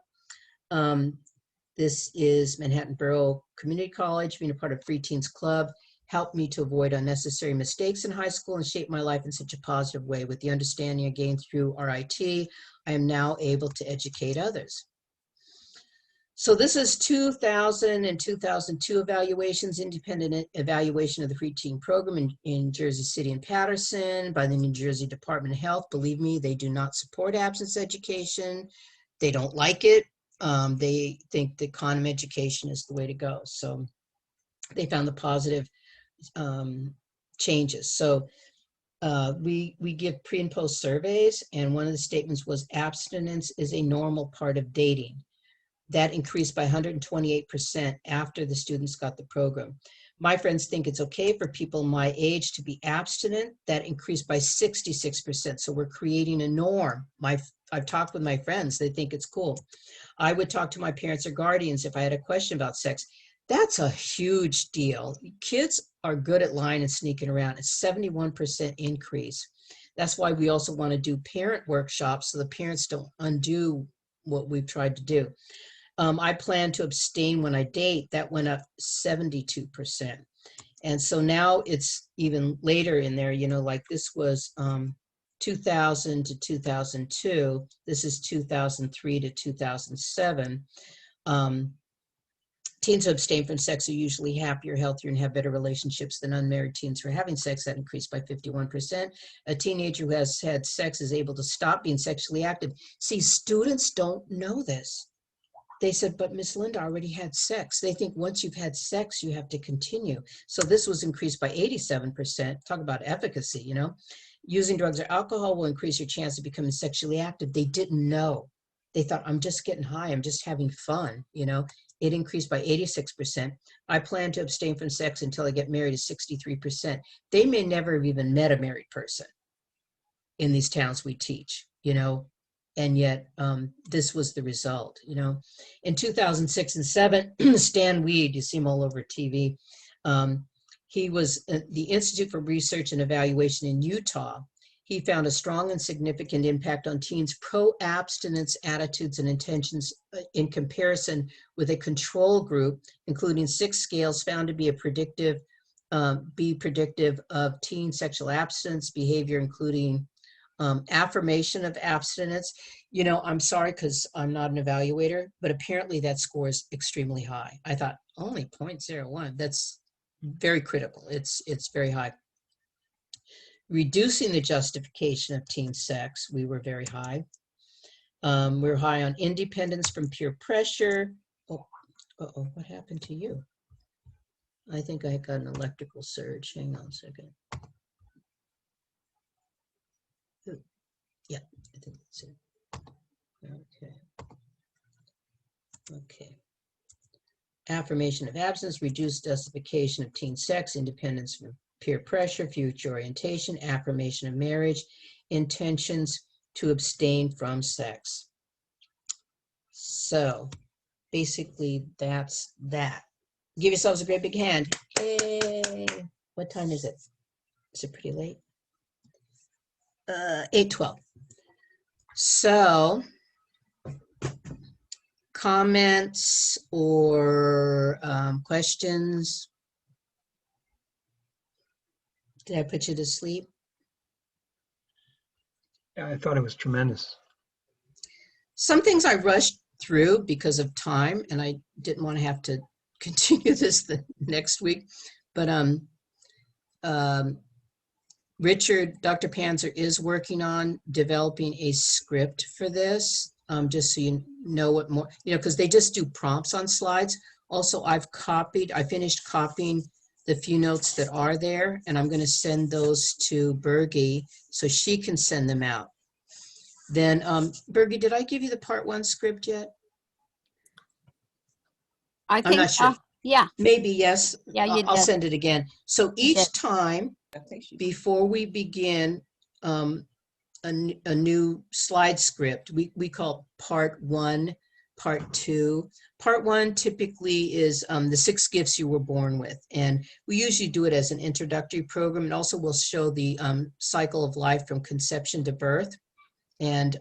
This is Manhattan Borough Community College. Being a part of Free Teens Club helped me to avoid unnecessary mistakes in high school and shape my life in such a positive way. With the understanding I gained through RIT, I am now able to educate others. So this is 2000 and 2002 evaluations, independent evaluation of the free teen program in Jersey City and Patterson by the New Jersey Department of Health. Believe me, they do not support absence education. They don't like it. They think the condom education is the way to go. So they found the positive changes. So we give pre and post surveys, and one of the statements was abstinence is a normal part of dating. That increased by 128% after the students got the program. My friends think it's okay for people my age to be abstinent. That increased by 66%. So we're creating a norm. I've talked with my friends. They think it's cool. I would talk to my parents or guardians if I had a question about sex. That's a huge deal. Kids are good at lying and sneaking around. It's 71% increase. That's why we also want to do parent workshops so the parents don't undo what we've tried to do. I plan to abstain when I date. That went up 72%. And so now it's even later in there, you know, like this was 2000 to 2002. This is 2003 to 2007. Teens who abstain from sex are usually happier, healthier, and have better relationships than unmarried teens who are having sex. That increased by 51%. A teenager who has had sex is able to stop being sexually active. See, students don't know this. They said, but Miss Linda already had sex. They think once you've had sex, you have to continue. So this was increased by 87%. Talk about efficacy, you know. Using drugs or alcohol will increase your chance of becoming sexually active. They didn't know. They thought, I'm just getting high. I'm just having fun, you know. It increased by 86%. I plan to abstain from sex until I get married is 63%. They may never have even met a married person in these towns we teach, you know. And yet this was the result, you know. In 2006 and 2007, Stan Weed, you see him all over TV, he was the Institute for Research and Evaluation in Utah. He found a strong and significant impact on teens' pro-abstinence attitudes and intentions in comparison with a control group, including 6 scales found to be predictive of teen sexual abstinence behavior, including affirmation of abstinence. You know, I'm sorry because I'm not an evaluator, but apparently that score is extremely high. I thought only 0.01. That's very critical. It's very high. Reducing the justification of teen sex, we were very high. We're high on independence from peer pressure. Oh, what happened to you? I think I got an electrical surge. Hang on a second. Yeah, I think that's it. Okay. Affirmation of absence, reduced justification of teen sex, independence from peer pressure, future orientation, affirmation of marriage, intentions to abstain from sex. So basically that's that. Give yourselves a great big hand. Hey, what time is it? Is it pretty late? 8:12. So comments or questions? Did I put you to sleep? Yeah, I thought it was tremendous. Some things I rushed through because of time, and I didn't want to have to continue this the next week. But Richard, Dr. Panzer is working on developing a script for this, just so you know what more, you know, because they just do prompts on slides. Also, I finished copying the few notes that are there, and I'm going to send those to Bergie so she can send them out. Then, Bergie, did I give you the part 1 script yet? I'm not sure. Yeah. Maybe yes. Yeah, you I'll did. send it again. So each time before we begin a new slide script, we call part 1, part 2. Part 1 typically is the 6 gifts you were born with. And we usually do it as an introductory program. And also we'll show the cycle of life from conception to birth, and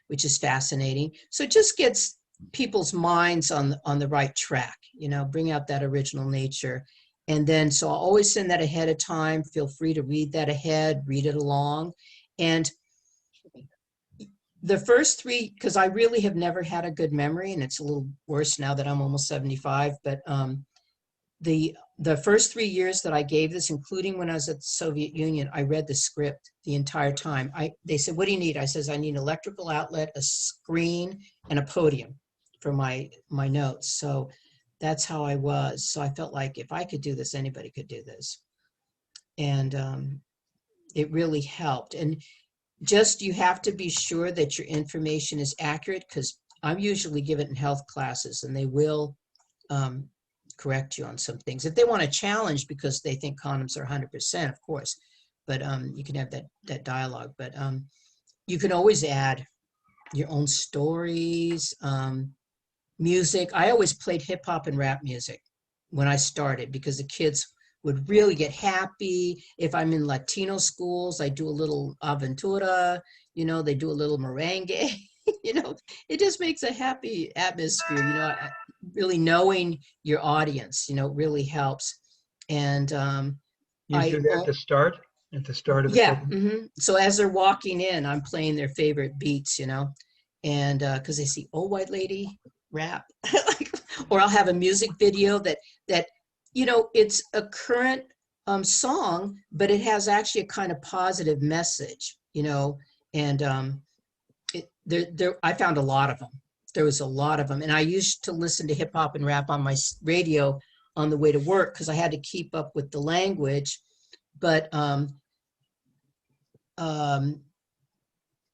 which is fascinating. So it just gets people's minds on the right track, bring out that original nature. And then, so I'll always send that ahead of time. Feel free to read that ahead, read it along. And the first 3, because I really have never had a good memory, and it's a little worse now that I'm almost 75, but the first 3 years that I gave this, including when I was at the Soviet Union, I read the script the entire time. They said, what do you need? I says, I need an electrical outlet, a screen, and a podium for my notes. So that's how I was. So I felt like if I could do this, anybody could do this. And it really helped. And just, you have to be sure that your information is accurate, because I'm usually given in health classes, and they will correct you on some things. If they want to challenge because they think condoms are 100%, of course, but you can have that dialogue. But you can always add your own stories, music. I always played hip hop and rap music when I started, because the kids would really get happy. If I'm in Latino schools, I do a little aventura, they do a little merengue, it just makes a happy atmosphere, really knowing your audience, really helps. And You do that at the start of the program? So as they're walking in, I'm playing their favorite beats, and because they see old white lady rap, or I'll have a music video that it's a current song, but it has actually a kind of positive message, and I found a lot of them. There was a lot of them, and I used to listen to hip hop and rap on my radio on the way to work, because I had to keep up with the language. But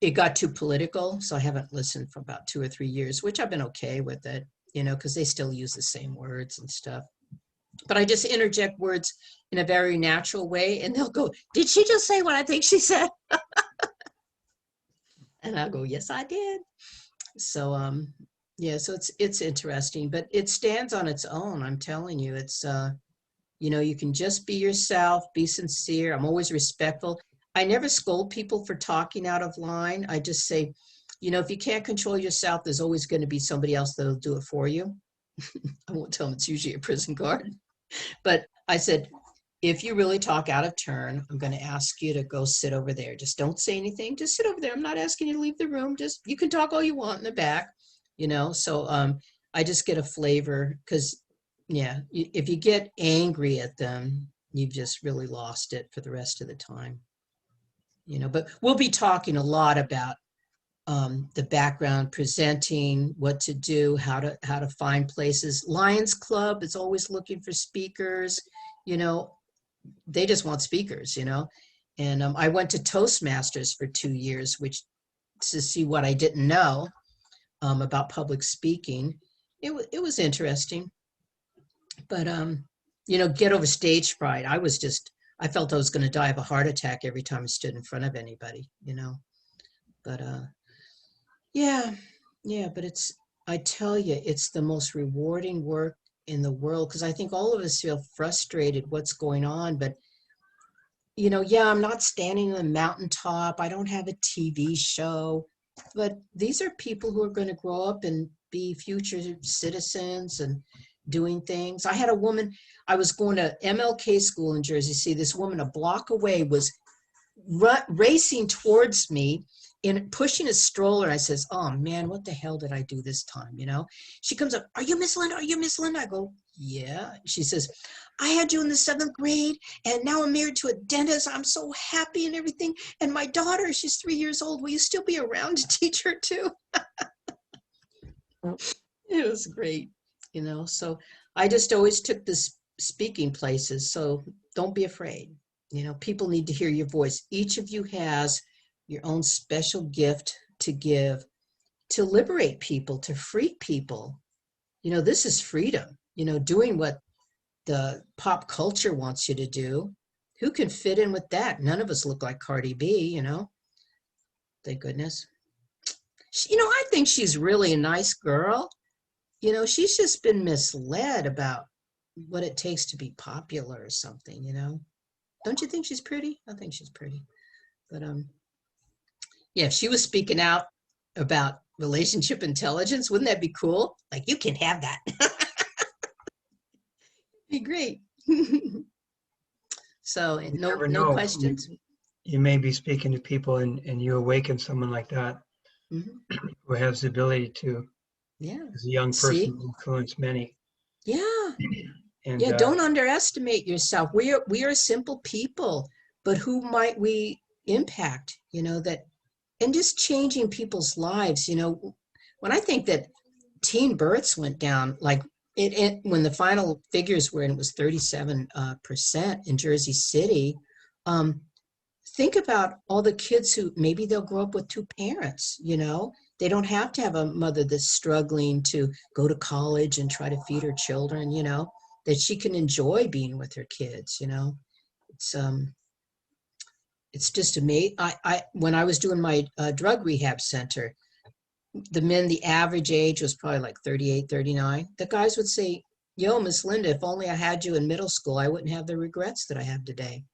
it got too political, so I haven't listened for about 2 or 3 years, which I've been okay with it, because they still use the same words and stuff. But I just interject words in a very natural way, and they'll go, did she just say what I think she said? And I'll go, yes, I did. So, yeah, so it's interesting, but it stands on its own. I'm telling you, it's, you can just be yourself, be sincere. I'm always respectful. I never scold people for talking out of line. I just say, if you can't control yourself, there's always going to be somebody else that'll do it for you. I won't tell them it's usually a prison guard. But I said, if you really talk out of turn, I'm going to ask you to go sit over there. Just don't say anything. Just sit over there. I'm not asking you to leave the room. Just, you can talk all you want in the back, So I just get a flavor, because, yeah, if you get angry at them, you've just really lost it for the rest of the time. But we'll be talking a lot about the background, presenting, what to do, how to find places. Lions Club is always looking for speakers. They just want speakers. And I went to Toastmasters for 2 years, which to see what I didn't know about public speaking. It was interesting. But get over stage fright. I felt I was going to die of a heart attack every time I stood in front of anybody. But yeah, but I tell you, it's the most rewarding work in the world, because I think all of us feel frustrated what's going on, but I'm not standing on a mountaintop. I don't have a TV show, but these are people who are going to grow up and be future citizens and doing things. I had a woman, I was going to MLK school in Jersey City. This woman a block away was racing towards me and pushing a stroller. I says, oh man, what the hell did I do this time? She comes up, are you Miss Linda? Are you Miss Linda? I go, yeah. She says, I had you in the 7th grade, and now I'm married to a dentist. I'm so happy and everything. And my daughter, she's 3 years old. Will you still be around to teach her too? It was great, So I just always took this speaking places. So don't be afraid. People need to hear your voice. Each of you has your own special gift to give, to liberate people, to free people. This is freedom, doing what the pop culture wants you to do. Who can fit in with that? None of us look like Cardi B, thank goodness. I think she's really a nice girl. She's just been misled about what it takes to be popular or something. Don't you think she's pretty? I think she's pretty. But yeah, if she was speaking out about relationship intelligence, wouldn't that be cool? Like, you can have that. Be great. So You no never no know. questions. You may be speaking to people and you awaken someone like that Mhm. who has the ability to, Yeah. as a young person, See? influence many. Yeah. And Yeah, don't underestimate yourself. We are simple people, but who might we impact, that and just changing people's lives, when I think that teen births went down, like when the final figures were in, it was 37% in Jersey City. Um, think about all the kids who maybe they'll grow up with two parents, they don't have to have a mother that's struggling to go to college and try to feed her children, that she can enjoy being with her kids. It's it's just amazing. I when I was doing my drug rehab center, the average age was probably like 38, 39. The guys would say, yo, Miss Linda, if only I had you in middle school, I wouldn't have the regrets that I have today.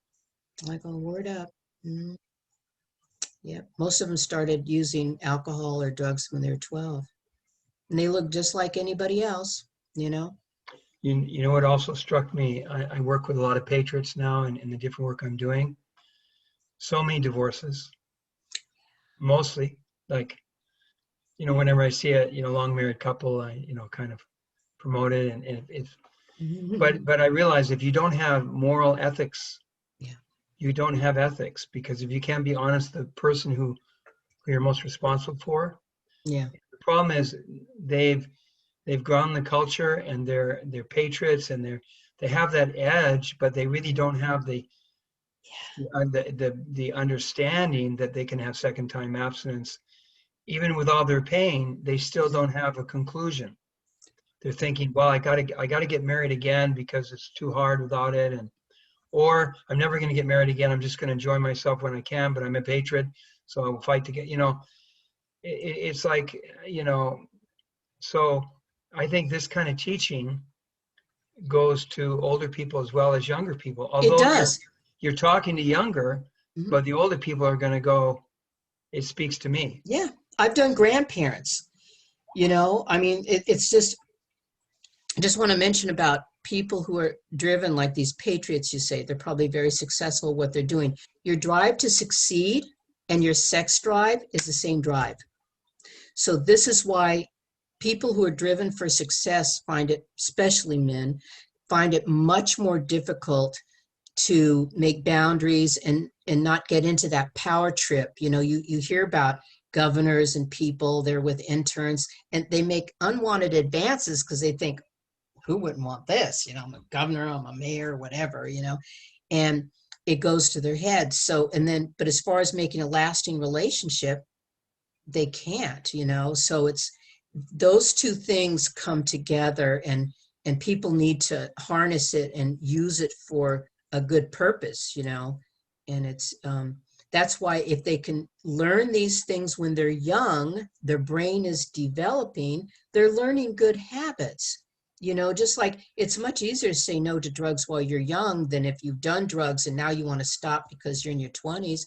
I'm like, oh, word up. Mhm. Yeah, most of them started using alcohol or drugs when they were 12, and they look just like anybody else, you know? you know what also struck me? I work with a lot of patriots now and in the different work I'm doing. So many divorces, mostly like, whenever I see a, long married couple, I, kind of promote it and it's, but I realize if you don't have moral ethics, Yeah, you don't have ethics, because if you can't be honest, the person who you're most responsible for, yeah, the problem is they've grown the culture and they're patriots and they have that edge, but they really don't have the understanding that they can have second time abstinence. Even with all their pain, they still don't have a conclusion. They're thinking, well, I gotta get married again because it's too hard without it, or I'm never going to get married again. I'm just going to enjoy myself when I can, but I'm a patriot, so I will fight to get. It's like, so I think this kind of teaching goes to older people as well as younger people. it Although does. you're talking to younger, Mhm. but the older people are going to go, it speaks to me. Yeah, I've done grandparents, I mean, it's just, I just want to mention about people who are driven like these patriots, you say, they're probably very successful at what they're doing. Your drive to succeed and your sex drive is the same drive. So this is why people who are driven for success find it, especially men, find it much more difficult to make boundaries and not get into that power trip. You hear about governors and people, they're with interns, and they make unwanted advances because they think, who wouldn't want this? I'm a governor, I'm a mayor, whatever, and it goes to their head. So, but as far as making a lasting relationship, they can't, so it's those two things come together, and people need to harness it and use it for a good purpose, and it's that's why if they can learn these things when they're young, their brain is developing, they're learning good habits. Just like it's much easier to say no to drugs while you're young than if you've done drugs and now you want to stop because you're in your 20s.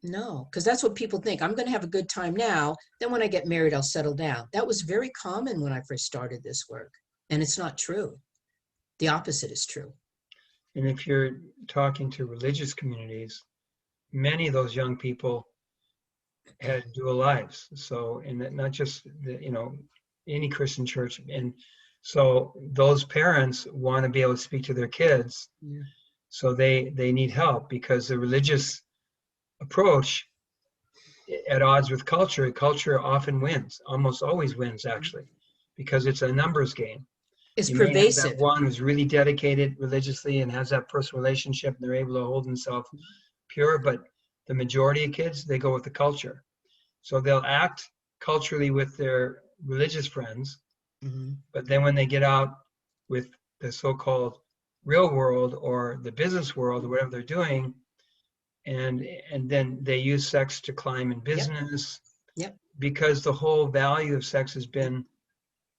No, because that's what people think. I'm going to have a good time now. Then when I get married, I'll settle down. That was very common when I first started this work. And it's not true. The opposite is true. And if you're talking to religious communities, many of those young people had dual lives. So, and not just any Christian church. And so those parents want to be able to speak to their kids. Yeah. So they need help, because the religious approach, at odds with culture often wins, almost always wins actually, because it's a numbers game. It's You may have that pervasive. one who's really dedicated religiously and has that personal relationship and they're able to hold themselves pure, but the majority of kids, they go with the culture. So they'll act culturally with their religious friends, Mhm. but then when they get out with the so-called real world or the business world or whatever they're doing, and then they use sex to climb in Yep. business, Yep. Because the whole value of sex has been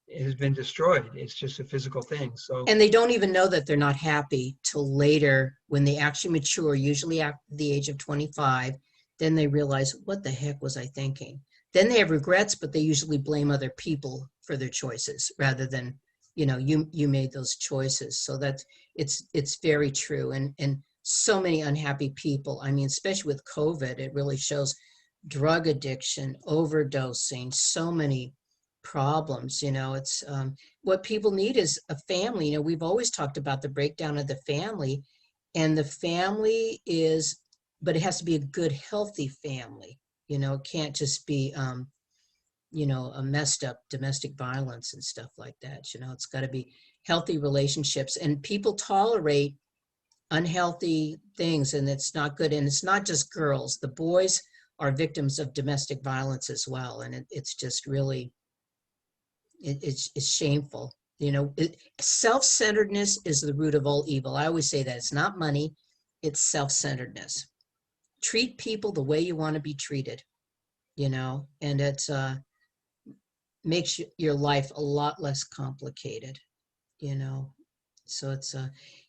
destroyed. It's just a physical thing. So And they don't even know that they're not happy till later when they actually mature, usually after the age of 25. Then they realize, what the heck was I thinking? Then they have regrets, but they usually blame other people for their choices rather than, you made those choices. So that's, it's very true. And so many unhappy people. I mean, especially with COVID, it really shows drug addiction, overdosing, so many problems. It's what people need is a family. We've always talked about the breakdown of the family, and the family is, but it has to be a good, healthy family. It can't just be, a messed up domestic violence and stuff like that. It's got to be healthy relationships, and people tolerate unhealthy things, and it's not good. And it's not just girls. The boys are victims of domestic violence as well. And it's just really, it's shameful. Self-centeredness is the root of all evil. I always say that it's not money, it's self-centeredness. Treat people the way you want to be treated, and it's makes your life a lot less complicated, so it's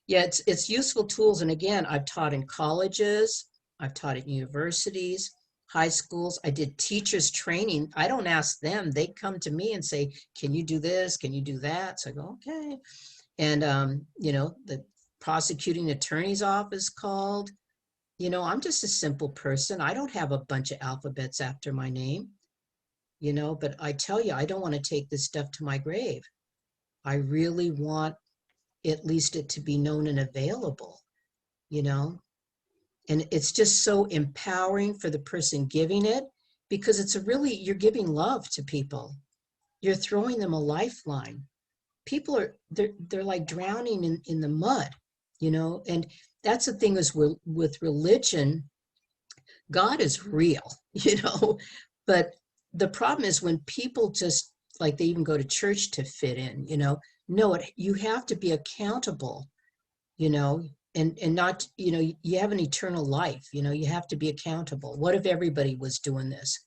it's useful tools. And again, I've taught in colleges, I've taught at universities, high schools. I did teachers training. I don't ask them, they come to me and say, can you do this, can you do that? So I go, okay. And the prosecuting attorney's office called. I'm just a simple person. I don't have a bunch of alphabets after my name, but I tell you, I don't want to take this stuff to my grave. I really want at least it to be known and available, and it's just so empowering for the person giving it, because it's you're giving love to people. You're throwing them a lifeline. People they're like drowning in the mud, and that's the thing is with religion, God is real, but the problem is when people just, like, they even go to church to fit in, no, you have to be accountable, and not, you have an eternal life, you have to be accountable. What if everybody was doing this,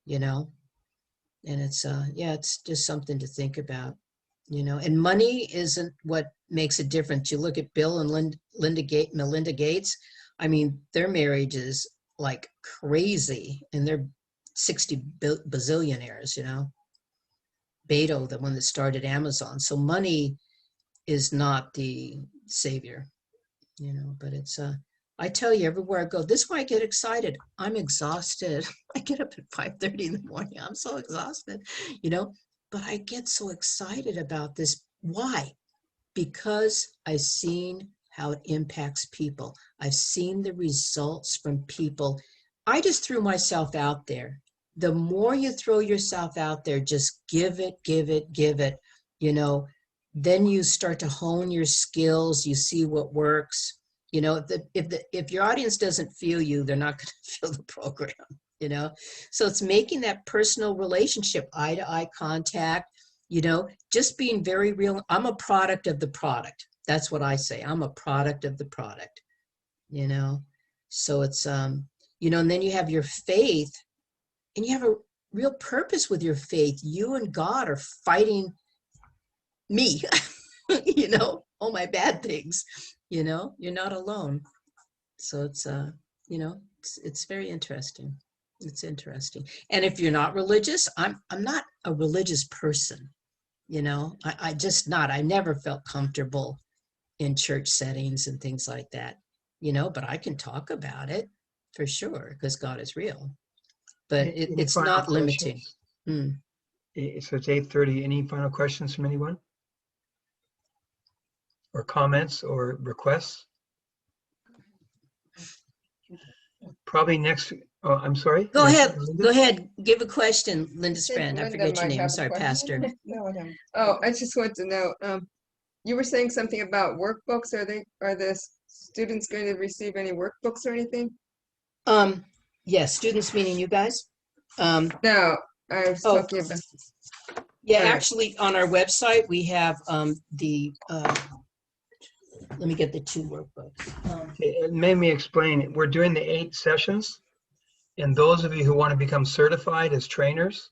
and it's it's just something to think about, and money isn't what makes a difference. You look at Bill and Melinda Gates. I mean, their marriage is like crazy, and they're 60 bazillionaires, Beto, the one that started Amazon. So money is not the savior, but it's I tell you, everywhere I go, this is why I get excited. I'm exhausted. I get up at 5:30 in the morning. I'm so exhausted, but I get so excited about this. Why? Because I've seen how it impacts people. I've seen the results from people. I just threw myself out there. The more you throw yourself out there, just give it, give it, give it, then you start to hone your skills. You see what works. If your audience doesn't feel you, they're not going to feel the program, So it's making that personal relationship, eye-to-eye contact, just being very real. I'm a product of the product. That's what I say. I'm a product of the product, So it's, and then you have your faith, and you have a real purpose with your faith. You and God are fighting me, all my bad things, you're not alone. So it's, it's very interesting. It's interesting. And if you're not religious, I'm not a religious person, I just not, I never felt comfortable in church settings and things like that, but I can talk about it for sure because God is real, but it's not limiting. So it's 8:30. Any final questions from anyone? Or comments or requests? Probably next. Oh, I'm sorry. Go ahead. Go ahead. Give a question, Linda's friend. I forget your name. I'm sorry, Pastor. No, I don't. Oh, I just want to know. You were saying something about workbooks. Are the students going to receive any workbooks or anything? Yes, students meaning you guys. No, I was talking about. Yeah, actually, on our website we have let me get the 2 workbooks. It made me explain. We're doing the 8 sessions. And those of you who want to become certified as trainers,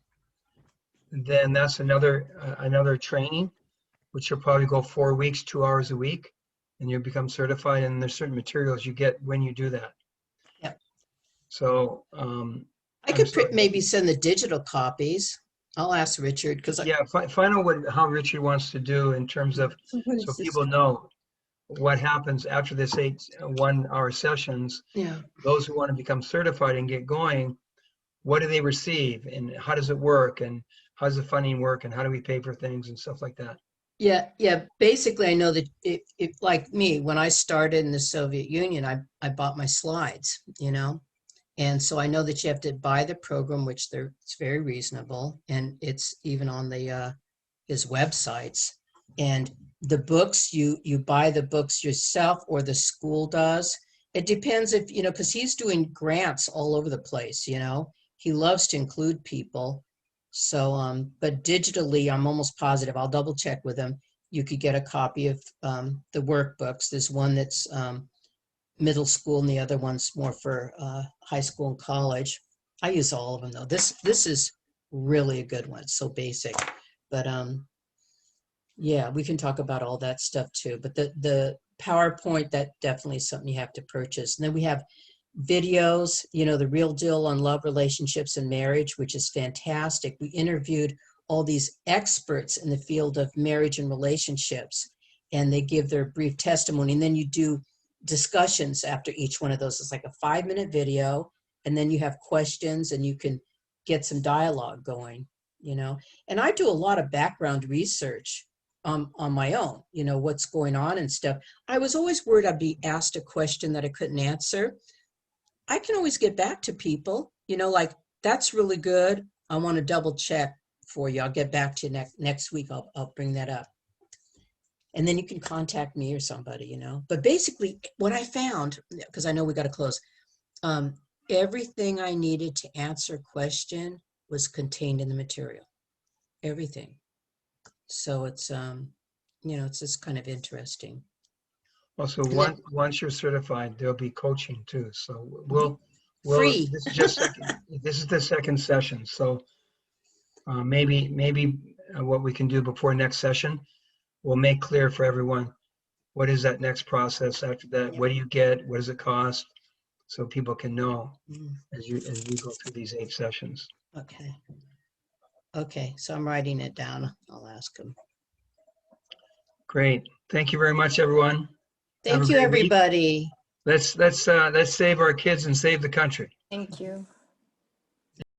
then that's another training, which will probably go 4 weeks, 2 hours a week, and you become certified. And there's certain materials you get when you do that. Yep. So I could maybe send the digital copies. I'll ask Richard because yeah, find out how Richard wants to do in terms of, so people know what happens after this 8 1-hour sessions. yeah. Those who want to become certified and get going, what do they receive and how does it work and how does the funding work and how do we pay for things and stuff like that? Yeah. Basically, I know that it like me, when I started in the Soviet Union, I bought my slides, and so I know that you have to buy the program, which it's very reasonable, and it's even on the his websites. And the books, you buy the books yourself or the school does. It depends if, because he's doing grants all over the place, He loves to include people. So, but digitally, I'm almost positive, I'll double check with him. You could get a copy of the workbooks. There's one that's middle school and the other one's more for high school and college. I use all of them though. This is really a good one. It's so basic, but yeah, we can talk about all that stuff too. But the PowerPoint, that definitely is something you have to purchase. And then we have videos, the real deal on love, relationships, and marriage, which is fantastic. We interviewed all these experts in the field of marriage and relationships, and they give their brief testimony. And then you do discussions after each one of those. It's like a 5-minute video, and then you have questions and you can get some dialogue going, And I do a lot of background research on my own, what's going on and stuff. I was always worried I'd be asked a question that I couldn't answer. I can always get back to people, like, that's really good. I want to double check for you. I'll get back to you next week. I'll bring that up. And then you can contact me or somebody, But basically what I found, because I know we got to close, everything I needed to answer a question was contained in the material. Everything. So it's, it's just kind of interesting. Also, once you're certified, there'll be coaching too. So we'll free. This is the second session. So maybe what we can do before next session, we'll make clear for everyone what is that next process after that. What do you get? What does it cost? So people can know as we go through these 8 sessions. Okay. So I'm writing it down. I'll ask him. Great. Thank you very much, everyone. Thank you, everybody. Let's save our kids and save the country. Thank you.